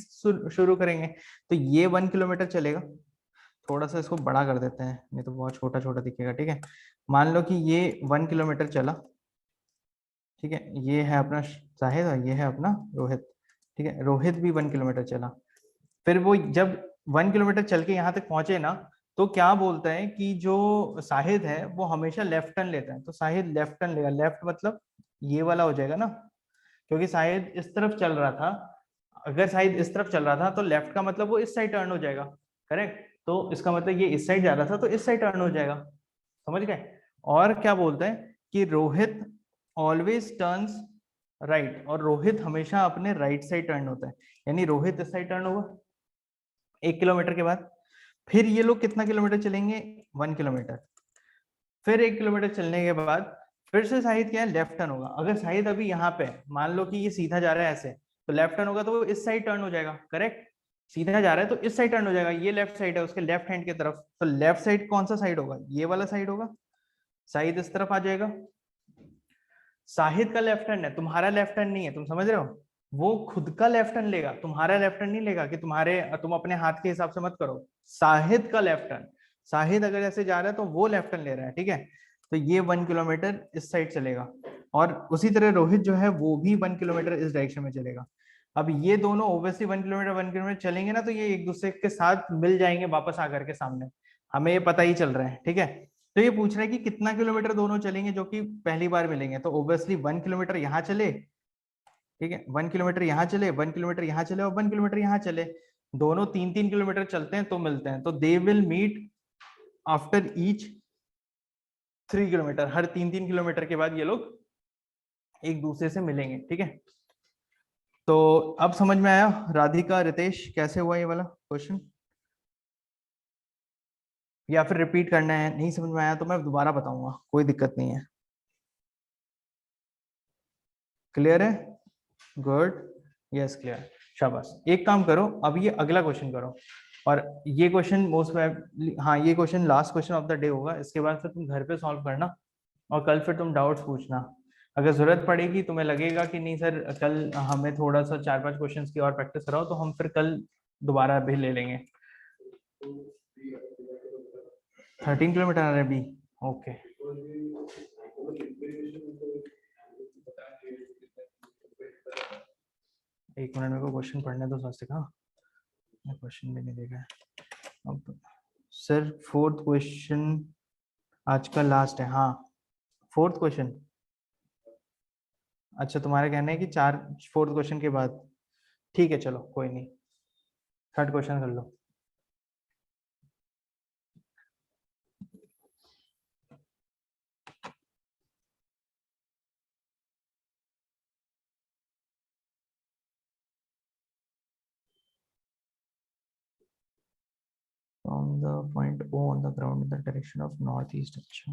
शुरू करेंगे। तो ये 1 किलोमीटर चलेगा। थोड़ा सा इसको बड़ा कर देते हैं, नहीं तो बहुत छोटा छोटा दिखेगा, ठीक है। मान लो कि ये 1 किलोमीटर चला, ठीक है। ये है अपना शाहिद और ये है अपना रोहित, ठीक है। रोहित भी 1 किलोमीटर चला। फिर वो जब 1 किलोमीटर चल के यहाँ तक पहुंचे ना, तो क्या बोलता है कि जो शाहिद है वो हमेशा लेफ्ट टर्न लेता है, तो शाहिद लेफ्ट टर्न लेगा। लेफ्ट मतलब ये वाला हो जाएगा ना, क्योंकि शायद इस तरफ चल रहा था, अगर शायद इस तरफ चल रहा था तो लेफ्ट का मतलब वो इस साइड टर्न हो जाएगा, करेक्ट। तो इसका मतलब ये इस साइड जा रहा था तो इस साइड टर्न हो जाएगा, समझ गए। और क्या बोलते हैं कि रोहित ऑलवेज टर्न्स राइट, और रोहित हमेशा अपने राइट साइड टर्न होता है, यानी रोहित इस साइड टर्न होगा 1 किलोमीटर के बाद। फिर ये लोग कितना किलोमीटर चलेंगे, 1 किलोमीटर। फिर 1 किलोमीटर चलने के बाद फिर से शाहिद क्या है, लेफ्ट टर्न होगा। अगर शाहिद अभी यहाँ पे मान लो कि ये सीधा जा रहा है ऐसे, तो लेफ्ट टर्न होगा तो वो इस साइड टर्न हो जाएगा, करेक्ट। सीधा जा रहा है तो इस साइड टर्न हो जाएगा, ये लेफ्ट साइड है उसके लेफ्ट हैंड की तरफ, तो लेफ्ट साइड कौन सा साइड होगा, ये वाला साइड होगा। शाहिद इस तरफ आ जाएगा, शाहिद का लेफ्ट हैंड है, तुम्हारा लेफ्ट हैंड नहीं है, तुम समझ रहे हो। वो खुद का लेफ्ट हैंड लेगा, तुम्हारा लेफ्ट हैंड नहीं लेगा कि तुम अपने हाथ के हिसाब से मत करो। शाहिद का लेफ्ट हैंड, शाहिद अगर ऐसे जा रहा है तो वो लेफ्ट हैंड ले रहा है, ठीक है। तो ये 1 किलोमीटर इस साइड चलेगा, और उसी तरह रोहित जो है वो भी 1 किलोमीटर इस डायरेक्शन में चलेगा। अब ये दोनों ओबियसली 1 किलोमीटर चलेंगे ना, तो ये एक दूसरे के साथ मिल जाएंगे वापस आकर के सामने, हमें ये पता ही चल रहा है, ठीक है। तो ये पूछ रहा है कि कितना किलोमीटर दोनों चलेंगे जो कि पहली बार मिलेंगे, तो ओबियसली 1 किलोमीटर यहाँ चले, ठीक है, 1 किलोमीटर यहाँ चले, 1 किलोमीटर यहाँ चले और 1 किलोमीटर यहाँ चले, दोनों 3-3 किलोमीटर चलते हैं तो मिलते हैं, तो they will meet after each 3 kilometre, हर 3-3 किलोमीटर के बाद ये लोग एक दूसरे से मिलेंगे, ठीक है। तो अब समझ में आया राधिका, रितेश, कैसे हुआ ये वाला क्वेश्चन, या फिर रिपीट करना है, नहीं समझ में आया तो मैं दोबारा बताऊंगा, कोई दिक्कत नहीं है। क्लियर है, गुड, यस क्लियर, शाबाश। एक काम करो, अब ये अगला क्वेश्चन करो, और ये क्वेश्चन मोस्ट, हाँ ये question last question of the day होगा, इसके बाद फिर तुम घर पे सॉल्व करना, और कल फिर तुम डाउट्स पूछना। अगर जरूरत पड़ेगी, तुम्हें लगेगा कि नहीं सर कल हमें थोड़ा सा 4-5 क्वेश्चंस की और प्रैक्टिस कराओ, तो हम फिर कल दोबारा भी ले लेंगे। 13 किलोमीटर आ रहा है अभी, ओके। एक मिनट मेरे को क्वेश्चन पढ़ने दो सर से, कहा क्वेश्चन भी नहीं देखा है अब। सर फोर्थ क्वेश्चन आज का लास्ट है, हाँ फोर्थ क्वेश्चन। अच्छा तुम्हारा कहना है कि फोर्थ क्वेश्चन के बाद, ठीक है चलो कोई नहीं, थर्ड क्वेश्चन कर लो। From the point O on the ground in the direction of northeast, अच्छा,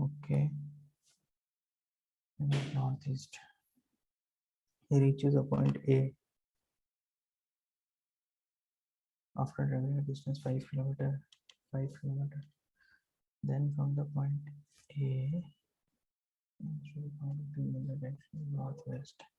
okay, northeast. He reaches a point A after traveling a distance 5 kilometer. Then from the point A to the point B in the direction of northwest.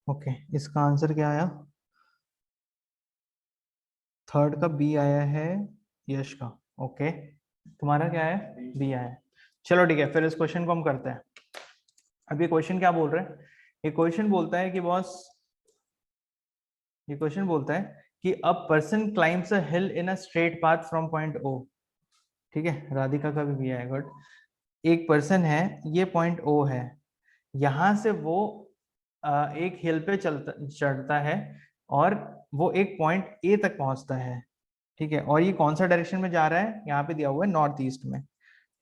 Okay इसका answer क्या आया, third का B आया है, यश का, okay तुम्हारा क्या है, बी आया है। चलो ठीक है, फिर इस क्वेश्चन को हम करते हैं। अब ये क्वेश्चन क्या बोल रहे हैं, ये क्वेश्चन बोलता है कि बॉस, ये क्वेश्चन बोलता है कि a person climbs a hill in a straight path from point O, ठीक है, राधिका का भी बी आया, गुड। एक पर्सन है, ये पॉइंट ओ है, यहां से वो एक हिल पे चढ़ता है, और वो एक पॉइंट ए तक पहुंचता है, ठीक है। और ये कौन सा डायरेक्शन में जा रहा है, यहाँ पे दिया हुआ है नॉर्थ ईस्ट में,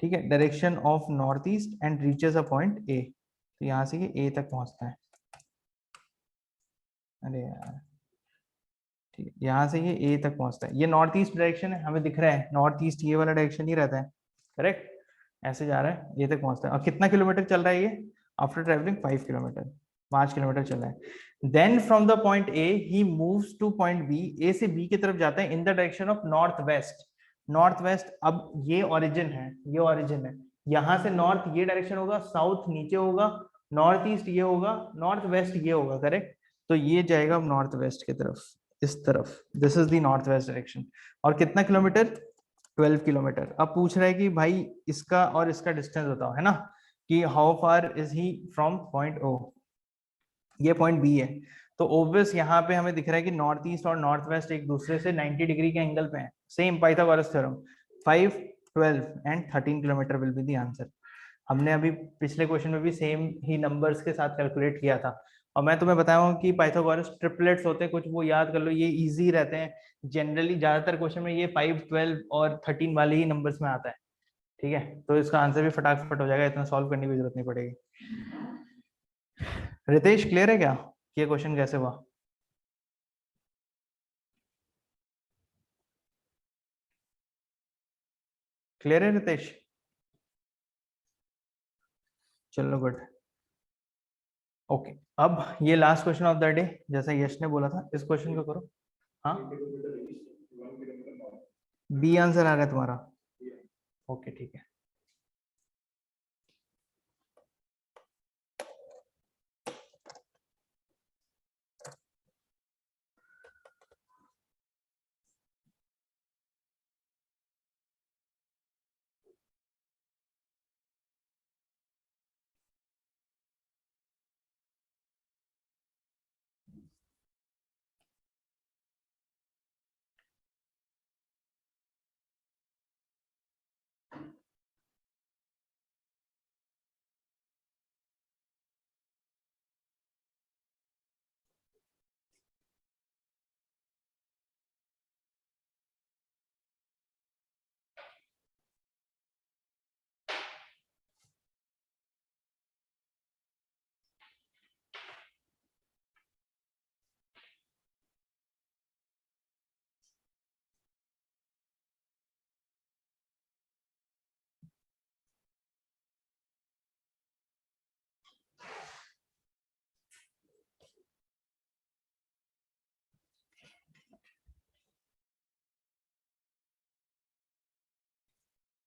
ठीक है, direction of north east and reaches a point A, तो यहाँ से ये ए तक पहुंचता है। अरे यार, ठीक है, यहाँ से ये ए तक पहुंचता है, ये नॉर्थ ईस्ट डायरेक्शन है, हमें दिख रहा है नॉर्थ ईस्ट ये वाला डायरेक्शन ही रहता है, करेक्ट। ऐसे जा रहा है, ए तक पहुंचता है, और कितना किलोमीटर चल रहा है ये, आफ्टर ट्रेवलिंग 5 किलोमीटर। 5 किलोमीटर चला है। Then from the point A he moves to point B, A से बी की तरफ जाता है in the direction of north west. North west, अब ये ओरिजिन है, ये ओरिजिन है, यहां से नॉर्थ ये डायरेक्शन होगा, साउथ नीचे होगा, नॉर्थ ईस्ट ये होगा, नॉर्थ वेस्ट ये होगा, करेक्ट। तो ये जाएगा नॉर्थ वेस्ट की तरफ, इस तरफ, this is the north west direction. और कितना किलोमीटर, 12 किलोमीटर। अब पूछ रहा है कि भाई इसका और इसका डिस्टेंस बताओ, है ना, कि how far is he from point O, ये पॉइंट बी है। तो ऑब्वियस यहाँ पे हमें दिख रहा है कि नॉर्थ ईस्ट और नॉर्थ वेस्ट एक दूसरे से 90 डिग्री के एंगल पे हैं, same Pythagoras theorem. 5, 12 and 13 kilometre will be the answer. हमने अभी पिछले क्वेश्चन में भी सेम ही नंबर्स के साथ कैलकुलेट किया था। और मैं तुम्हें बताया हूँ कि पाइथागोरस ट्रिपलेट्स होते हैं कुछ, वो याद कर लो, ये इजी रहते हैं जनरली। ज्यादातर क्वेश्चन में ये 5, 12 और 13 वाले ही नंबर्स में आता है, ठीक है। तो इसका आंसर भी फटाफट हो जाएगा, इतना सॉल्व करने की जरूरत नहीं पड़ेगी। रितेश क्लियर है क्या, ये क्वेश्चन कैसे हुआ? क्लियर है रितेश? चलो गुड। ओके, अब ये last question of the day, जैसा यश ने बोला था, इस क्वेश्चन को करो। हाँ, बी आंसर आ गया तुम्हारा? ओके ठीक है।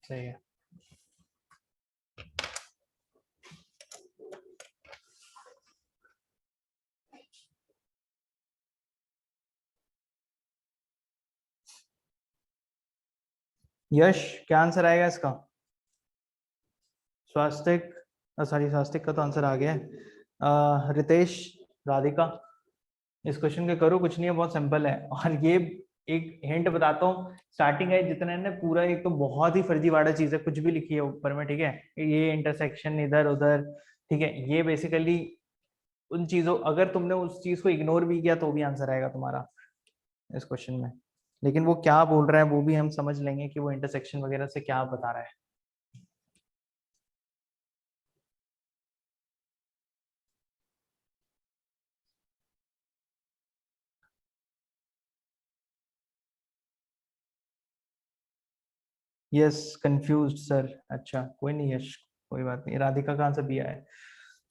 सही है। यश क्या आंसर आएगा इसका? स्वास्तिक, सॉरी स्वास्तिक का तो आंसर आ गया है। रितेश, राधिका, इस क्वेश्चन के करो, कुछ नहीं है, बहुत सिंपल है। और ये एक हिंट बताता हूँ, स्टार्टिंग है जितना है ना पूरा, एक तो बहुत ही फर्जीवाड़ा चीज है, कुछ भी लिखी है ऊपर में, ठीक है, ये इंटरसेक्शन इधर उधर, ठीक है, ये बेसिकली उन चीजों, अगर तुमने उस चीज को इग्नोर भी किया तो भी आंसर आएगा तुम्हारा इस क्वेश्चन में। लेकिन वो क्या बोल रहा है वो भी हम समझ लेंगे कि वो इंटरसेक्शन वगैरह से क्या बता रहा है। यस, कंफ्यूज्ड सर, अच्छा कोई नहीं यश, कोई बात नहीं, राधिका का आंसर भी आया है।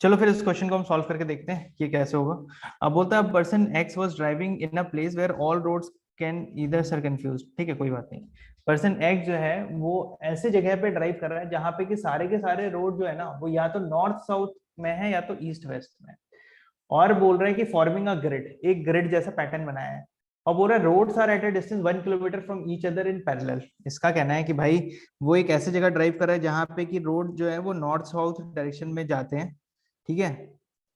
चलो फिर इस क्वेश्चन को हम सॉल्व करके देखते हैं कि कैसे होगा। अब बोलता है person X was driving in a place where all roads can either, sir confuse, ठीक है कोई बात नहीं। पर्सन एक्स जो है वो ऐसे जगह पे ड्राइव कर रहा है जहां पे कि सारे के सारे रोड जो है ना वो या तो नॉर्थ साउथ में है या तो ईस्ट वेस्ट में है। और बोल रहे हैं कि फॉर्मिंग अ ग्रिड, एक ग्रिड जैसा पैटर्न बनाया है। और बोल रहा है roads are at a distance 1 kilometre from each other in parallel. इसका कहना है कि भाई वो एक ऐसी जगह ड्राइव कर रहा है जहां पे कि रोड जो है वो नॉर्थ साउथ डायरेक्शन में जाते हैं, ठीक है।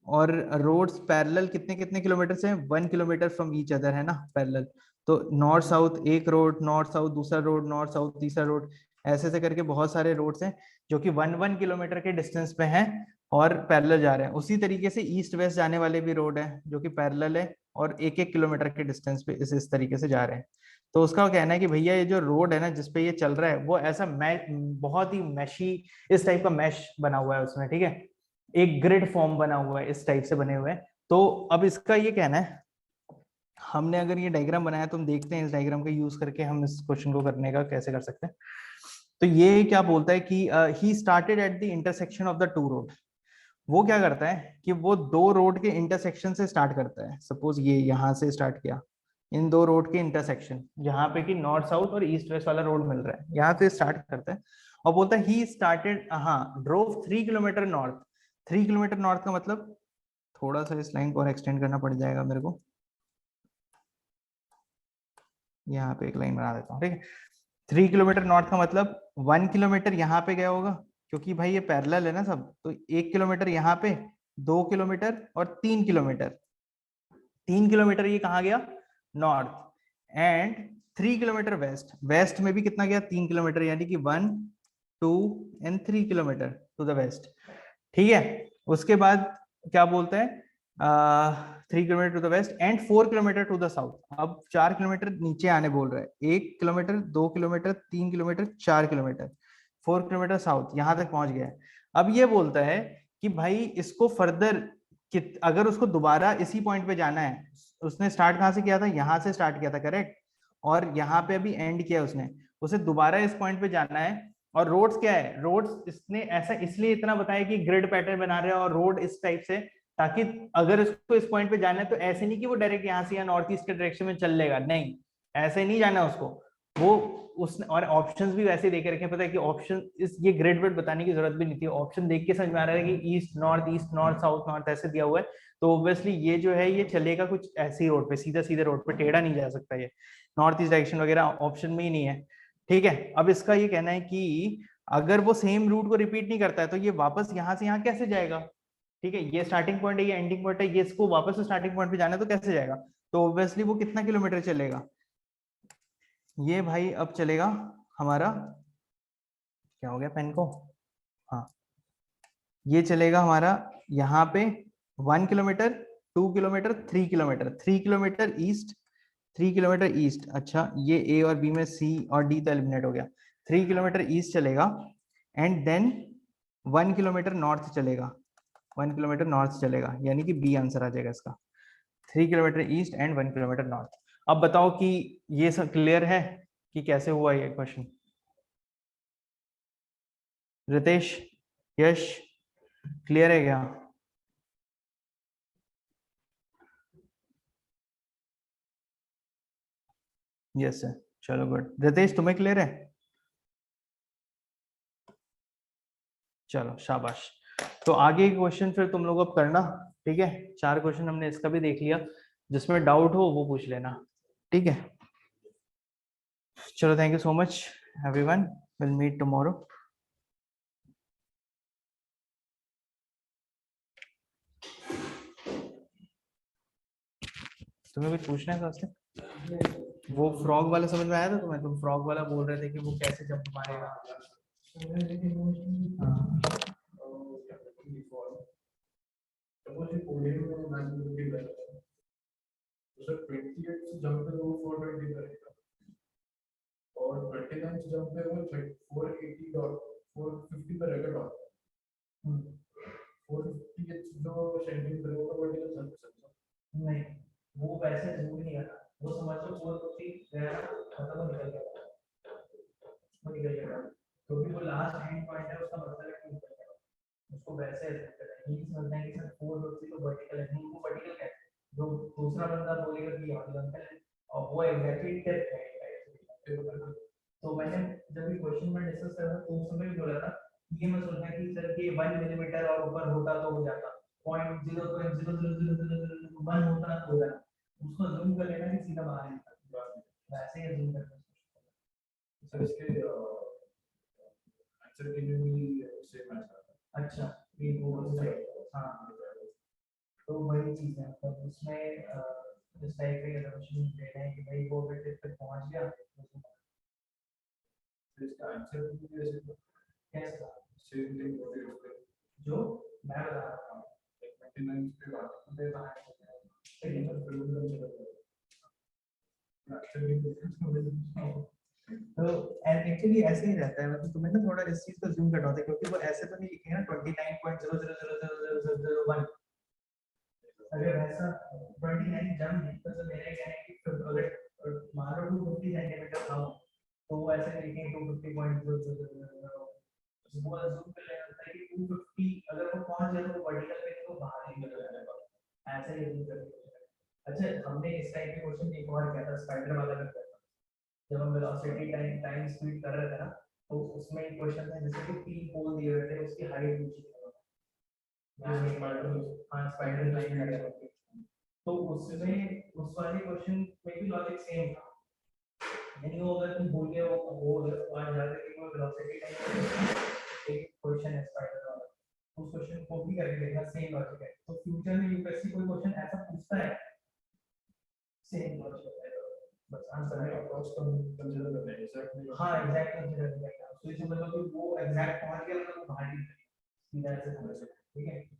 और रोड्स पैरेलल कितने कितने किलोमीटर से, 1 किलोमीटर फ्रॉम ईच अदर, है ना, पैरेलल। तो नॉर्थ साउथ एक रोड, नॉर्थ साउथ दूसरा रोड, नॉर्थ साउथ तीसरा रोड, ऐसे ऐसे करके बहुत सारे रोड्स हैं जो कि 1 1 किलोमीटर के डिस्टेंस पे हैं और पैरेलल जा रहे हैं। उसी तरीके से ईस्ट वेस्ट जाने वाले भी रोड है जो कि पैरेलल है और 1 1 किलोमीटर के डिस्टेंस पे इस तरीके से जा रहे हैं। तो उसका कहना है कि भैया ये जो रोड है ना जिसपे ये चल रहा है वो ऐसा बहुत ही मैशी, इस टाइप का मैश बना हुआ है उसमें, ठीक है, एक ग्रिड फॉर्म बना हुआ है, इस टाइप से बने हुए हैं। तो अब इसका ये कहना है, हमने अगर ये डायग्राम बनाया तो हम देखते हैं इस डायग्राम का यूज करके हम इस क्वेश्चन को करने का कैसे कर सकते हैं। तो ये क्या बोलता है कि he started at the intersection of the two road. वो क्या करता है कि वो दो रोड के इंटरसेक्शन से स्टार्ट करता है। सपोज ये यहाँ से स्टार्ट किया, इन दो रोड के इंटरसेक्शन जहाँ पे कि नॉर्थ साउथ और ईस्ट वेस्ट वाला रोड मिल रहा है, यहाँ से स्टार्ट करता है और बोलता है ही स्टार्टेड, हाँ, drove 3 kilometre north. 3 kilometre north का मतलब, थोड़ा सा इस लाइन को और एक्सटेंड करना पड़ जाएगा मेरे को, यहाँ पे एक लाइन बना देता हूँ, ठीक है। 3 किलोमीटर नॉर्थ का मतलब 1 किलोमीटर यहाँ पे गया होगा, क्योंकि भाई ये पैरेलल है ना सब, तो 1 किलोमीटर यहाँ पे, 2 किलोमीटर और 3 किलोमीटर। 3 किलोमीटर ये कहाँ गया, north. And 3 kilometre west, west में भी कितना गया, 3 किलोमीटर, यानी कि 1, 2 and 3 kilometre to the west, ठीक है। उसके बाद क्या बोलते हैं, 3 kilometre to the west and 4 kilometre to the south. अब 4 किलोमीटर नीचे आने बोल रहा है, 1 kilometre, 2 kilometre, 3 kilometre, 4 kilometre, 4 kilometre south, यहां तक पहुंच गया है। अब ये बोलता है कि भाई इसको फर्दर, अगर उसको दोबारा इसी पॉइंट पे जाना है, उसने स्टार्ट कहां से किया था, यहां से स्टार्ट किया था, करेक्ट, और यहाँ पे अभी एंड किया उसने, उसे दोबारा इस पॉइंट पे जाना है। और रोड्स क्या है, रोड्स इसने ऐसा इसलिए इतना बताया कि ग्रिड पैटर्न बना रहे हैं और रोड इस टाइप से, ताकि अगर इसको इस पॉइंट पे जाना है तो ऐसे नहीं कि वो डायरेक्ट यहाँ से या नॉर्थ ईस्ट के डायरेक्शन में चल लेगा, नहीं, ऐसे नहीं जाना उसको। वो उसने और ऑप्शंस भी वैसे देके रखे, पता है कि ऑप्शन इस ये ग्रिड वर्ड बताने की जरूरत भी नहीं थी, ऑप्शन देख के समझ में आ रहा है कि ईस्ट नॉर्थ साउथ नॉर्थ ऐसे दिया हुआ है, तो ऑब्वियसली ये जो है ये चलेगा कुछ ऐसी रोड पे, सीधा सीधे रोड पे, टेढ़ा नहीं जा सकता, ये नॉर्थ ईस्ट डायरेक्शन वगैरह ऑप्शन में ही नहीं है, ठीक है। अब इसका ये कहना है कि अगर वो सेम रूट को रिपीट नहीं करता है तो ये वापस यहाँ से यहाँ कैसे जाएगा, ठीक है, ये स्टार्टिंग पॉइंट है, ये एंडिंग पॉइंट है, ये इसको वापस स्टार्टिंग पॉइंट पे जाना है तो कैसे जाएगा, तो ऑब्वियसली वो कितना किलोमीटर चलेगा, ये भाई अब चलेगा हमारा, क्या हो गया पेन को, हाँ, ये चलेगा हमारा यहाँ पे 1 kilometre, 2 kilometre, 3 kilometre, 3 kilometre east, 3 kilometre east, अच्छा ये ए और बी में सी और डी तो एलिमिनेट हो गया, 3 किलोमीटर ईस्ट चलेगा एंड देन 1 किलोमीटर नॉर्थ चलेगा, 1 किलोमीटर नॉर्थ चलेगा, यानी कि बी आंसर आ जाएगा इसका, 3 kilometre east and 1 kilometre north. अब बताओ कि ये सब क्लियर है कि कैसे हुआ ये क्वेश्चन, रितेश, यश, क्लियर है क्या? यस सर, चलो गुड। रितेश तुम्हें क्लियर है? चलो शाबाश। तो आगे क्वेश्चन फिर तुम लोग अब करना, ठीक है, 4 क्वेश्चन हमने इसका भी देख लिया, जिसमें डाउट हो वो पूछ लेना, ठीक है। चलो thank you so much everyone, will meet tomorrow. तुम्हें कुछ पूछना है दोस्त? वो फ्रॉग वाला समझ में आया था तुम्हें, तुम फ्रॉग वाला बोल रहे थे कि वो कैसे जंप मारेगा? और 29 जंप पे वो 480 डॉट 450 पर रहेगा डॉट, 450 जो सेंटीमीटर होगा वर्टिकल जंप नहीं, वो वैसे जूम नहीं करना, वो समझ लो 450 गया खत्म हो निकल गया, वो निकल गया, क्योंकि वो लास्ट एंड पॉइंट है उसका मतलब है कि उसको वैसे नहीं समझना है कि सर 450 तो वर्टिकल है, नहीं वो वर्टिकल है, जो दूसरा बंदा बोलेगा कि हॉरिजॉन्टल है, और वो एग्जैक्टली डेप्थ है। तो मैंने जब ये क्वेश्चन में डिस्कस कर रहा था तो उस समय भी बोला था, ये मत सोचना कि सर कि 1 मिलीमीटर और ऊपर होता तो हो जाता, 0.0000001 होता तो हो जाता, उसको जूम कर लेना कि सीधा बाहर निकलता, वैसे ही जूम करना। सर इसके आंसर के लिए भी सेम आंसर, अच्छा ये वो हाँ, तो वही चीज है, मतलब उसमें इस टाइप के assumption देना है कि भाई वो वेट तक पहुंच गया, इसका आंसर भी कैसा सेम थिंग जो मैं बता रहा हूँ, 29 पे बात पे बाहर लेकिन तो फिर भी चला जाएगा। तो एक्चुअली ऐसे ही रहता है, मतलब तुम्हें ना थोड़ा इस चीज को जूम करना होता है, क्योंकि वो ऐसे तो नहीं लिखेंगे ना 29.0000000, अगर ऐसा 29 जम है तो मेरा क्या है कि अगर मान लो 250 सेंटीमीटर था तो वो ऐसे लिखेंगे 250.000, वो जूम कर लेना होता है कि 250 अगर वो पहुंच पहुंच गया तो वर्टिकल पे तो बाहर ही निकल जाएगा, ऐसे ही यूज करके। अच्छा हमने इस टाइप के क्वेश्चन एक और किया था, स्पाइडर वाला भी किया था, जब हम वेलोसिटी टाइम स्पीड कर रहे थे ना, तो उसमें एक क्वेश्चन था जैसे कि 3 पोल दिए हुए थे, उसकी हाइट पूछी थी, हाँ स्पाइडर लाइन कर रहे थे, तो उसमें उस वाले क्वेश्चन में भी लॉजिक सेम था, यानी वो अगर तुम भूल गए वो वहाँ जाकर कि वो वेलोसिटी टाइम एक क्वेश्चन है स्पाइडर वाला, उस क्वेश्चन को भी करके देखना, सेम लॉजिक है, तो फ्यूचर में यूपीएससी कोई क्वेश्चन ऐसा पूछता है सेम लॉजिक है, बस आंसर है अप्रोच को कंसीडर करना है, एग्जैक्टली हाँ एग्जैक्ट कंसीडर करना है, तो इसमें मतलब कि वो एग्जैक्ट पहुंच गया मतलब वो बाहर ही सीधा ऐसे समझ सकते, ठीक है।